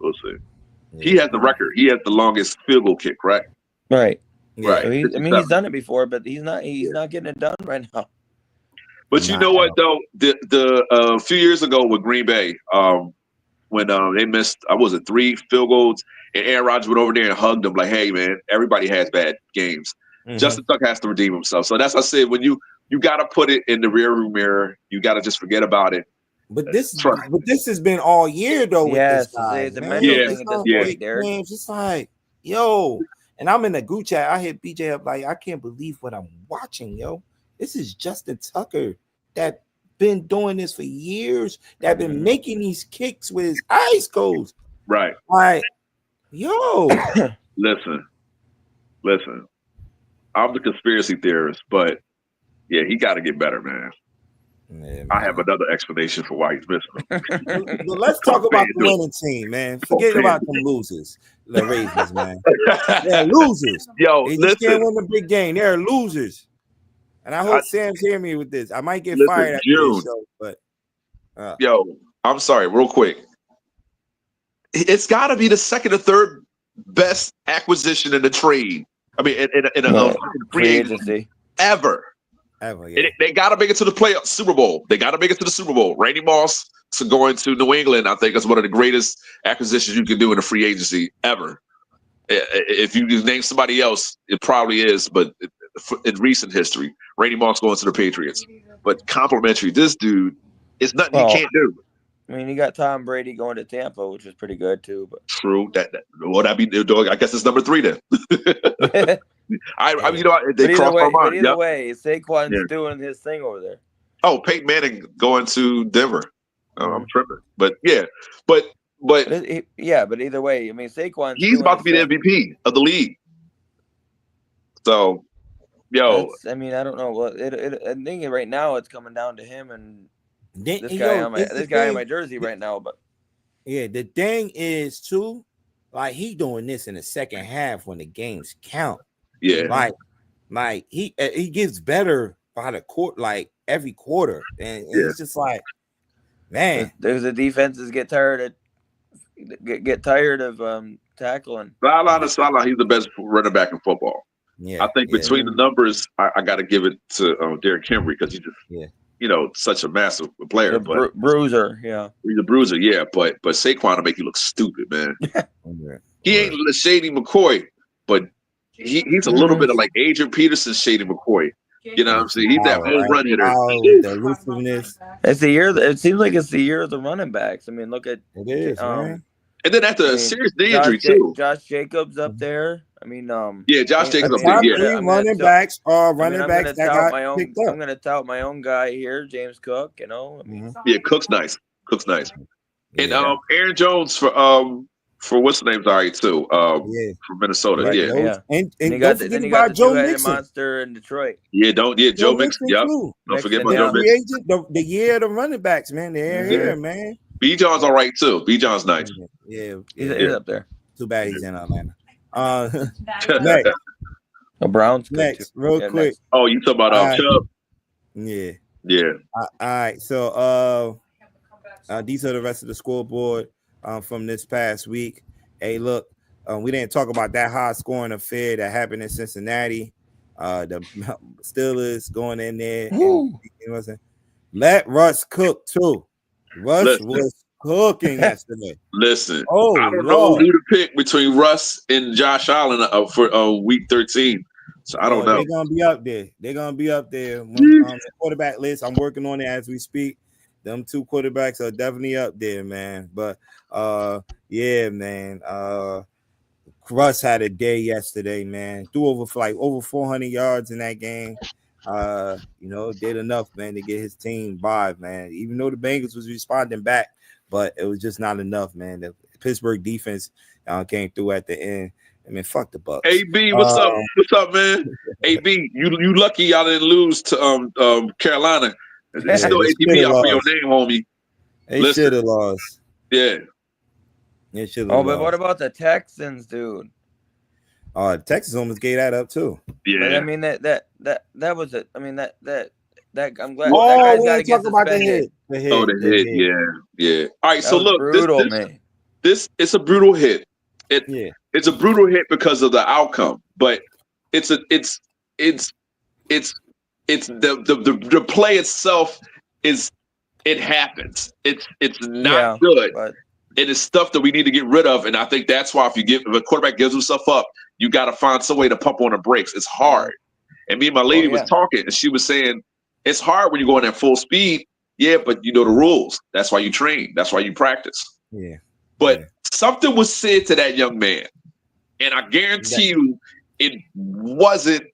Yeah. He has the record. He has the longest field goal kick, right? Right. Right. So he's done it before, but he's not getting it done right now. But you know what though? The few years ago with Green Bay, when they missed, 3 field goals, and Aaron Rodgers went over there and hugged him like, "Hey man, everybody has bad games. Justin Tucker has to redeem himself." So that's what I said. When you got to put it in the rearview mirror, you got to just forget about it. But this has been all year though. Yes, with this guy, it's a mental thing at this point, Derek. It's just like, and I'm in the group chat. I hit BJ up like, I can't believe what I'm watching, yo. This is Justin Tucker that been doing this for years. That been making these kicks with his eyes closed. Right. Like, yo. Listen. I'm the conspiracy theorist, but yeah, he got to get better, man. Yeah, I have another explanation for why he's missing them. Well, let's talk about the winning team, man. Forget about them losers, the Ravens, man. They're losers. Yo, they just can't win the big game. They're losers. And I hope Sam's hearing me with this. I might get fired after this show, but yo, I'm sorry, real quick. It's got to be the second or third best acquisition in the trade. I mean, in a free agency ever. Yeah. They got to make it to the playoff Super Bowl. They got to make it to the Super Bowl. Randy Moss going to New England, I think, is one of the greatest acquisitions you can do in a free agency ever. If you name somebody else, it probably is, but in recent history, Randy Moss going to the Patriots. But complimentary, this dude, it's nothing he can't do. I mean, you got Tom Brady going to Tampa, which is pretty good too. But true, I guess it's number 3 then. I they crossed my mind. But either way, Saquon's doing his thing over there. Oh, Peyton Manning going to Denver. I'm tripping, but but either way, I mean, Saquon. He's about to be the MVP of the league. So, I mean, I don't know. Well, I think right now it's coming down to him and this guy in my jersey right now. But yeah, the thing is too, like he doing this in the second half when the games count. Yeah, like he gets better by the court, like every quarter, and it's just like, man, there's the defenses get tired of tackling. Salah, he's the best running back in football. Yeah, I think between the numbers, I got to give it to Derrick Henry because he just, such a massive player. But bruiser, he's a bruiser, But Saquon will make you look stupid, man. He ain't Shady McCoy, but he's a little bit of like Adrian Peterson's Shady McCoy. You know what I'm saying? He's that home run hitter. The elusiveness. It's the year. It seems like it's the year of the running backs. I mean, look at it is, man. And then after a serious knee injury too, Josh Jacobs up there. I mean, Josh Jacobs up there. Running backs are running backs that got picked up. I'm going to tout my own guy here, James Cook. You know, I mean, Cook's nice. And Aaron Jones for what's the name's all right too. From Minnesota. Right, And you got the Joe Mixon monster in Detroit. Joe Mixon. Yep. Don't forget about Joe Mixon. The year of the running backs, man. They're here, man. B. John's all right too. B. John's nice. He's up there. Too bad he's in Atlanta. Next. Browns. Next, real quick. Next. Oh, you talking about Chubb? Yeah. All right. So these are the rest of the scoreboard from this past week. Hey, look, we didn't talk about that high scoring affair that happened in Cincinnati. The Steelers going in there. And, you know what I'm saying? Let Russ cook too. Russ was cooking yesterday. Listen, I don't know who to pick between Russ and Josh Allen for week 13. So I don't know. They're gonna be up there. They're gonna be up there. The quarterback list. I'm working on it as we speak. Them two quarterbacks are definitely up there, man. But man. Russ had a day yesterday, man. Threw over 400 yards in that game. Did enough, man, to get his team by, man. Even though the Bengals was responding back, but it was just not enough, man. The Pittsburgh defense came through at the end. I mean, fuck the Bucs. AB, what's up? What's up, man? AB, you lucky y'all didn't lose to Carolina. It's still ATP out for your name, homie. They should have lost. Yeah. They should have lost. But what about the Texans, dude? Texas almost gave that up too. Yeah, but I mean that was it. I mean that I'm glad. Oh, we ain't talking about the hit. The hit. Yeah. All right, that so look, brutal, man. This it's a brutal hit. It's a brutal hit because of the outcome, but it's the play itself is it happens. It's not good. But it is stuff that we need to get rid of, and I think that's why if a quarterback gives himself up, you got to find some way to pump on the brakes. It's hard. And me and my lady was talking, and she was saying it's hard when you go in at full speed. Yeah, but you know the rules. That's why you train. That's why you practice. Yeah. But something was said to that young man, and I guarantee you, it wasn't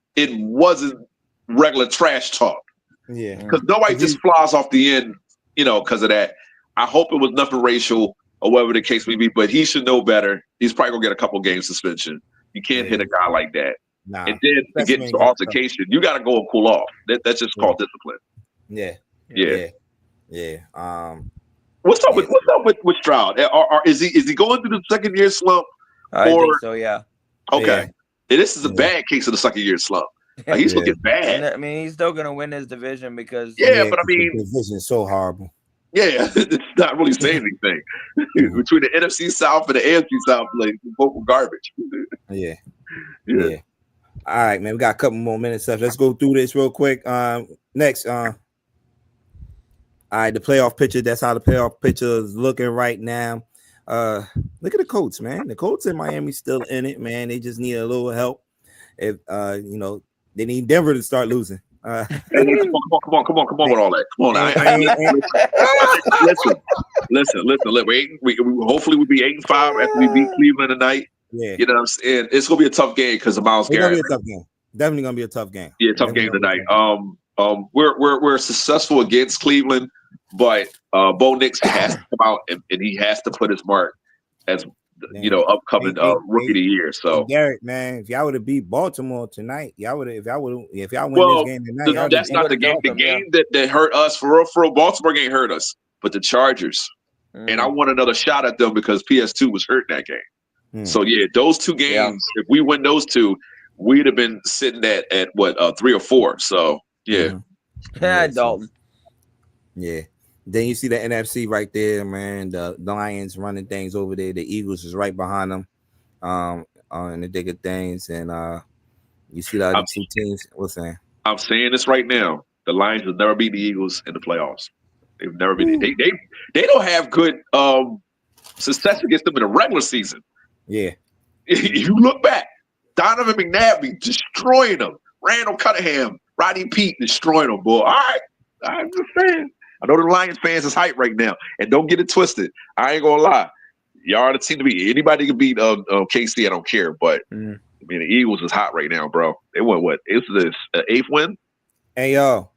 regular trash talk. Yeah, because nobody just flies off the end, because of that. I hope it was nothing racial or whatever the case may be, but he should know better. He's probably gonna get a couple game suspension. You can't hit a guy like that. Nah, and then to get into altercation, you got to go and cool off. That's just called discipline. Yeah. What's up with Stroud? Is he going through the second year slump? I think so. Yeah. Okay. Yeah. And this is a bad case of the second year slump. Like, he's looking bad. And, I mean, he's still gonna win his division because but I mean, the division is so horrible. Yeah, it's not really saying anything between the NFC South and the AFC South. Like, both were garbage. Yeah. All right, man. We got a couple more minutes left. Let's go through this real quick. Next, all right, the playoff picture. That's how the playoff picture is looking right now. Look at the Colts, man. The Colts in Miami still in it, man. They just need a little help. If they need Denver to start losing. Come on with all that. Come on, listen. We hopefully we'll be 8-5 after we beat Cleveland tonight. Yeah, you know what I'm saying. It's gonna be a tough game because of Myles Garrett. It's gonna be a tough game. Definitely gonna be a tough game. Yeah, tough game tonight. We're successful against Cleveland, but Bo Nix has to come out and he has to put his mark as upcoming rookie of the year. So Garrett, man, if y'all would have beat Baltimore tonight, y'all win this game tonight. That's not the game. The game that hurt us for real. Baltimore game hurt us, but the Chargers. And I want another shot at them because PS2 was hurt that game. So yeah, those two games, if we win those two, we'd have been sitting at what 3 or 4. So yeah. Dalton. Yeah. Then you see the NFC right there, man. The Lions running things over there. The Eagles is right behind them on the bigger things. And you see the other two teams. What's that? I'm saying this right now. The Lions will never beat the Eagles in the playoffs. They've never been. They don't have good success against them in the regular season. Yeah. If you look back, Donovan McNabb be destroying them. Randall Cunningham, Rodney Peete destroying them, boy. All right. I'm just saying. I know the Lions fans is hype right now. And don't get it twisted. I ain't gonna lie. Y'all are the team to beat. Anybody can beat KC, I don't care. But I mean the Eagles is hot right now, bro. They won what? It's this 8th win? Hey yo.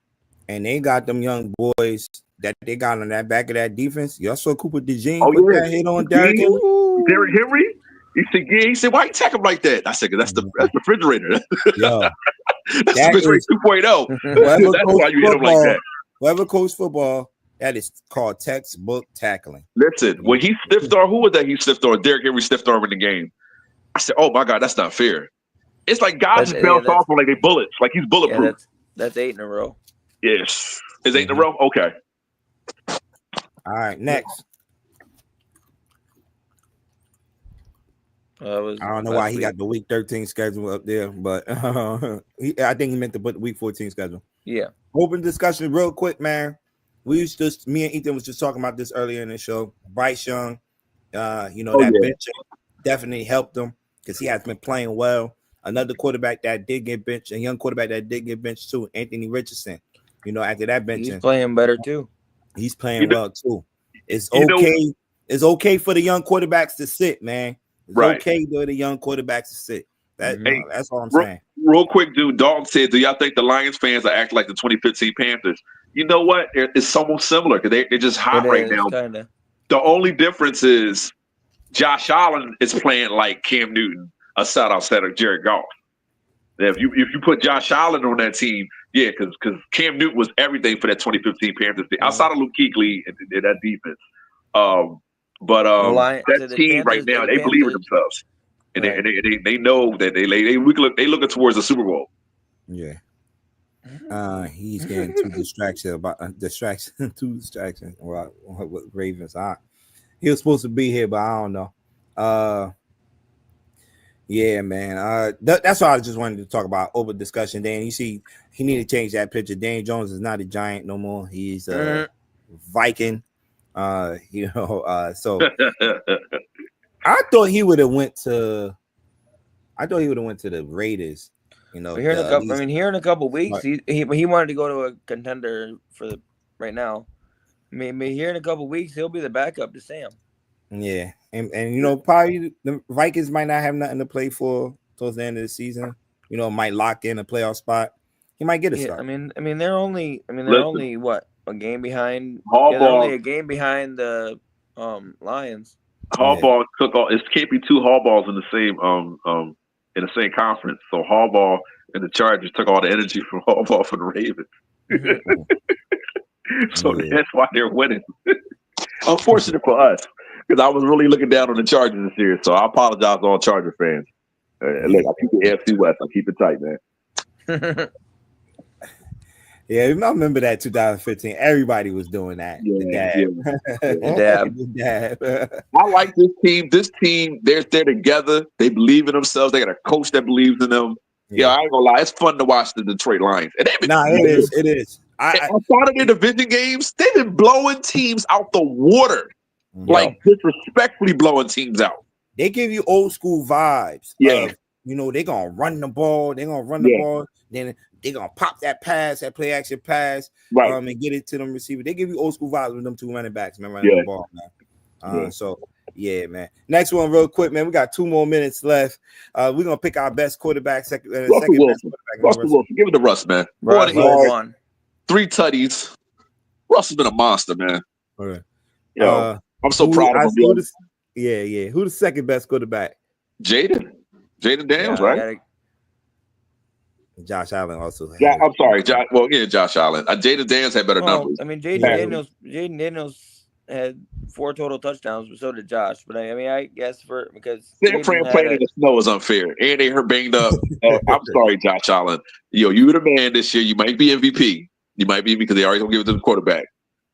And they got them young boys that they got on that back of that defense. Y'all saw Cooper DeJean put that hit on Derrick Henry. He said, why you attack him like that? I said, that's the refrigerator. Yo, that's the refrigerator 2.0. That's why you hit him like that. Whoever coached football, that is called textbook tackling. Listen, when he stiffed arm, who was that he stiffed arm? Derrick Henry stiffed arm in the game. I said, oh my God, that's not fair. It's like guys just bounce off him like they bullets, like he's bulletproof. Yeah, that's 8 in a row. Yes. Is 8 in a row? Okay. All right, next. I don't know why he got the week 13 schedule up there, but I think he meant to put the week 14 schedule. Yeah. Open discussion real quick, man. Me and Ethan was just talking about this earlier in the show. Bryce Young, bench definitely helped him because he has been playing well. Another quarterback that did get benched, a young quarterback that did get benched too, Anthony Richardson. After that benching, he's playing better too. He's playing well too. It's okay. It's okay for the young quarterbacks to sit, man. It's okay for the young quarterbacks to sit. That's all I'm saying. Real quick, dude. Dalton said, "Do y'all think the Lions fans are acting like the 2015 Panthers?" You know what? It's almost similar because they're just hot right now. Kinda. The only difference is Josh Allen is playing like Cam Newton, a shout-out center, Jared Goff. If you put Josh Allen on that team, yeah, because Cam Newton was everything for that 2015 Panthers team, outside of Luke Kuechly and that defense. But that team right now, they believe in themselves, and they know that they looking towards the Super Bowl. Yeah. He's getting too distractions with Ravens. He was supposed to be here, but I don't know. Yeah, man. That's all I just wanted to talk about. Over discussion. Dan, you see, he need to change that picture. Dan Jones is not a Giant no more. He's a Viking. So I thought he would have went to the Raiders. Here in a couple weeks, he wanted to go to a contender for the right now. Here in a couple weeks, he'll be the backup to Sam. Yeah, and probably the Vikings might not have nothing to play for towards the end of the season. Might lock in a playoff spot. He might get a start. I mean, they're only what, a game behind? Harbaugh, they're only a game behind the Lions. Harbaugh took all. It can't be two Harbaughs in the same conference. So Harbaugh and the Chargers took all the energy from Harbaugh for the Ravens. So that's why they're winning. Unfortunate for us, because I was really looking down on the Chargers this year. So I apologize to all Charger fans. Look, I keep the AFC West. I keep it tight, man. Yeah, I remember that 2015. Everybody was doing that. The dab. I like this team. This team, they're together. They believe in themselves. They got a coach that believes in them. Yeah, I ain't gonna lie. It's fun to watch the Detroit Lions. And it is. Outside of their division games, they've been blowing teams out the water. Like disrespectfully blowing teams out. They give you old school vibes. Yeah. They're gonna run the ball. They're gonna run the ball. Then they're gonna pop that pass, that play action pass, and get it to them receiver. They give you old school vibes with them two running backs, man, running the ball, man. So yeah, man. Next one, real quick, man. We got 2 more minutes left. We're gonna pick our best quarterback, second best quarterback. Russell Wilson. Give it to Russ, man. Russ. 3 tutties. Russ has been a monster, man. Right. I'm so proud of him. Who the second best quarterback? Jaden Daniels, right? Josh Allen also. I'm sorry, Josh. Well, yeah, Josh Allen. Jaden Daniels had better numbers. I mean, Jaden Daniels had 4 total touchdowns, but so did Josh. But I guess because San Fran playing in the snow is unfair, and they hurt banged up. I'm sorry, Josh Allen. You the man this year. You might be MVP. You might be because they already gonna give it to the quarterback.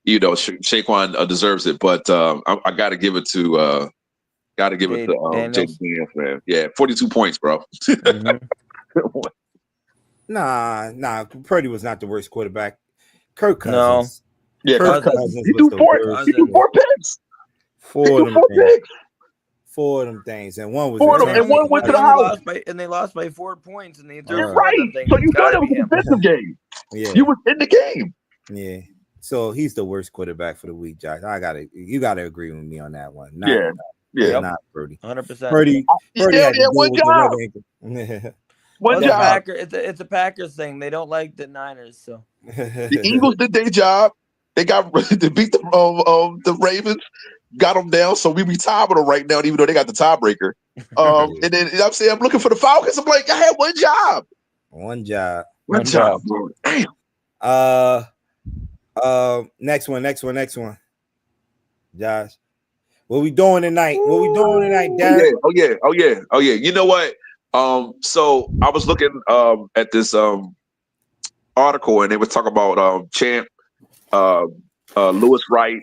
Saquon deserves it, but I got to give it to Jaden Daniels, man. Yeah, 42 points, bro. Nah. Purdy was not the worst quarterback. Kirk Cousins. No. Yeah, Kirk Cousins. He threw 4 picks. 4 of them things. 4 of them things, and one was and one went to the house. They lost by 4 points, and they threw right. So you thought it was a defensive game. Yeah, you was in the game. Yeah. So he's the worst quarterback for the week, Josh. You gotta agree with me on that one. Not Purdy. 100%. Purdy had one job. One job. It's a Packers thing. They don't like the Niners, so the Eagles did their job. They got to beat the Ravens, got them down. So we tied with them right now, even though they got the tiebreaker. And then I'm saying I'm looking for the Falcons. I'm like, I had one job. One job. Bro. Damn. Next one. Josh. What we doing tonight, Dad? Oh yeah. You know what? So I was looking at this article, and they were talking about Champ, Lewis Wright,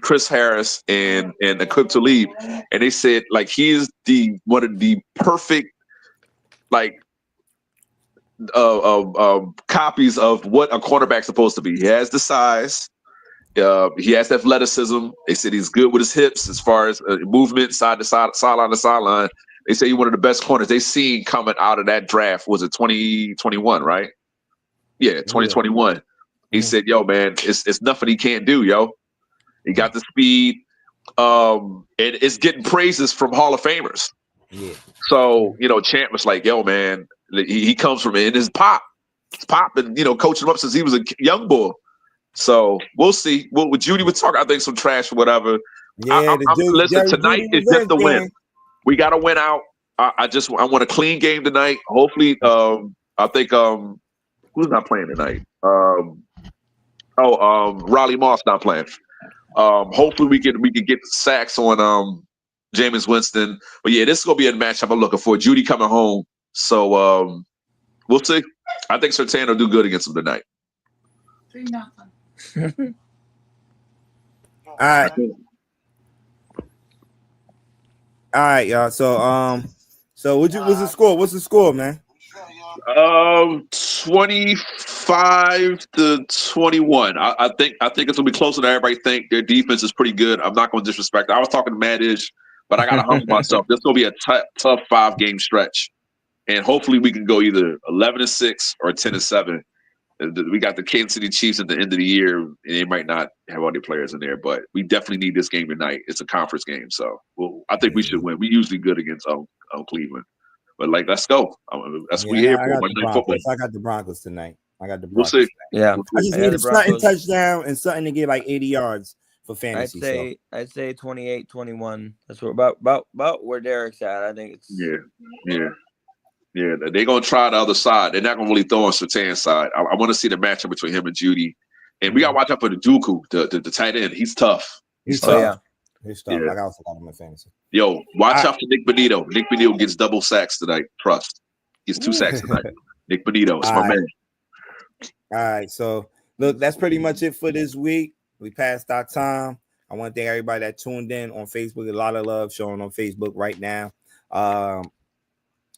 Chris Harris, and Aqib Talib, and they said like he's one of the perfect copies of what a cornerback's supposed to be. He has the size. He has athleticism. They said he's good with his hips as far as movement, side to side, sideline to sideline. They say he's one of the best corners they seen coming out of that draft. Was it 2021, right? Yeah, 2021. Yeah. He said, yo, man, it's nothing he can't do, yo. He got the speed. And it's getting praises from Hall of Famers. Yeah. So, Champ was like, yo, man, he comes from in his pop. His pop and, coaching him up since he was a young bull. So we'll see. What Judy was talking, I think some trash or whatever. Yeah, listen, tonight is just a win. We got to win out. I want a clean game tonight. Hopefully, I think who's not playing tonight? Riley Moss not playing. Hopefully we can get sacks on Jameis Winston. But yeah, this is gonna be a matchup I'm looking for. Judy coming home, so we'll see. I think Surtain will do good against him tonight. 3-0. All right, y'all. So what's the score? What's the score, man? 25-21. I think it's gonna be closer than everybody think. Their defense is pretty good. I'm not gonna disrespect it. I was talking to Mad-ish, but I gotta humble myself. This is gonna be a tough 5-game stretch, and hopefully we can go either 11-6 or 10-7. We got the Kansas City Chiefs at the end of the year, and they might not have all their players in there, but we definitely need this game tonight. It's a conference game, so I think we should win. We're usually good against Cleveland. But like, let's go. That's what we here for. Monday Night Football. I got the Broncos tonight. We'll see. Yeah, I just need a Sutton touchdown and Sutton to get like 80 yards for fantasy. I'd say 28-21. That's what about where Derek's at. I think it's They're gonna try the other side. They're not gonna really throw on Surtain's side. I want to see the matchup between him and Judy, and we gotta watch out for the Dooku, the tight end. He's tough. He's tough. Yeah. He's tough. Like I also got him in fantasy. Yo, watch out for Nick Benito. Nick Benito gets double sacks tonight. Trust. Gets 2 sacks tonight. Nick Benito, it's my man. All right, so look, that's pretty much it for this week. We passed our time. I want to thank everybody that tuned in on Facebook. A lot of love showing on Facebook right now.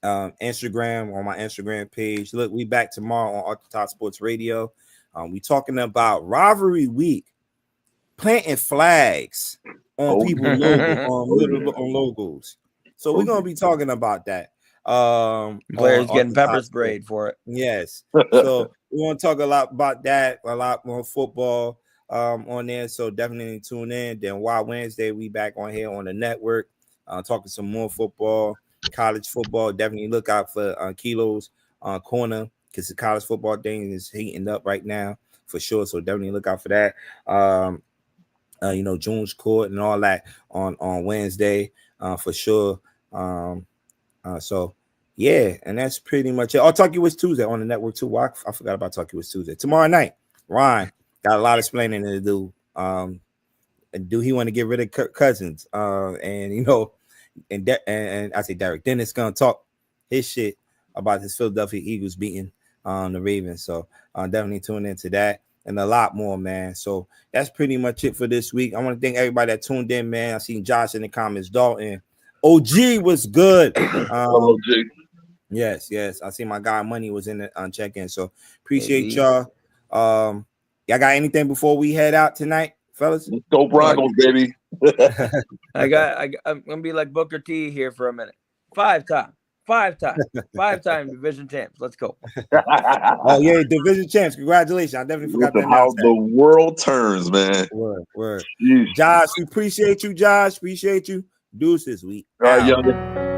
Instagram, on my Instagram page. Look, we back tomorrow on Shoutout Sports Radio. We talking about rivalry week, planting flags on people's logos. So we're gonna be talking about that. Players getting pepper sprayed for it. Yes. So we want to talk a lot about that, a lot more football on there. So definitely tune in. Then Wild Wednesday, we back on here on the network, talking some more football, college football. Definitely look out for Kilo's corner, because the college football thing is heating up right now for sure. So definitely look out for that. June's Court and all that on Wednesday for sure. So yeah, and that's pretty much it. Oh, Talkie Was Tuesday on the network too. I forgot about Talkie Was Tuesday. Tomorrow night, Ryan got a lot of explaining to do. Do he want to get rid of Kirk Cousins? And I say Derek Dennis gonna talk his shit about his Philadelphia Eagles beating the Ravens. So definitely tune into that and a lot more, man. So that's pretty much it for this week. I want to thank everybody that tuned in, man. I seen Josh in the comments, Dalton. OG was good. OG. Yes. I see my guy Money was in the check-in. So appreciate y'all. Y'all got anything before we head out tonight, fellas? Go Broncos, baby. I'm gonna be like Booker T here for a minute. 5-time division champs. Let's go. Oh yeah, division champs. Congratulations. I definitely forgot that. How the world turns, man. Word. Jeez. Josh, we appreciate you, Josh. Appreciate you. Deuces week. All right, young.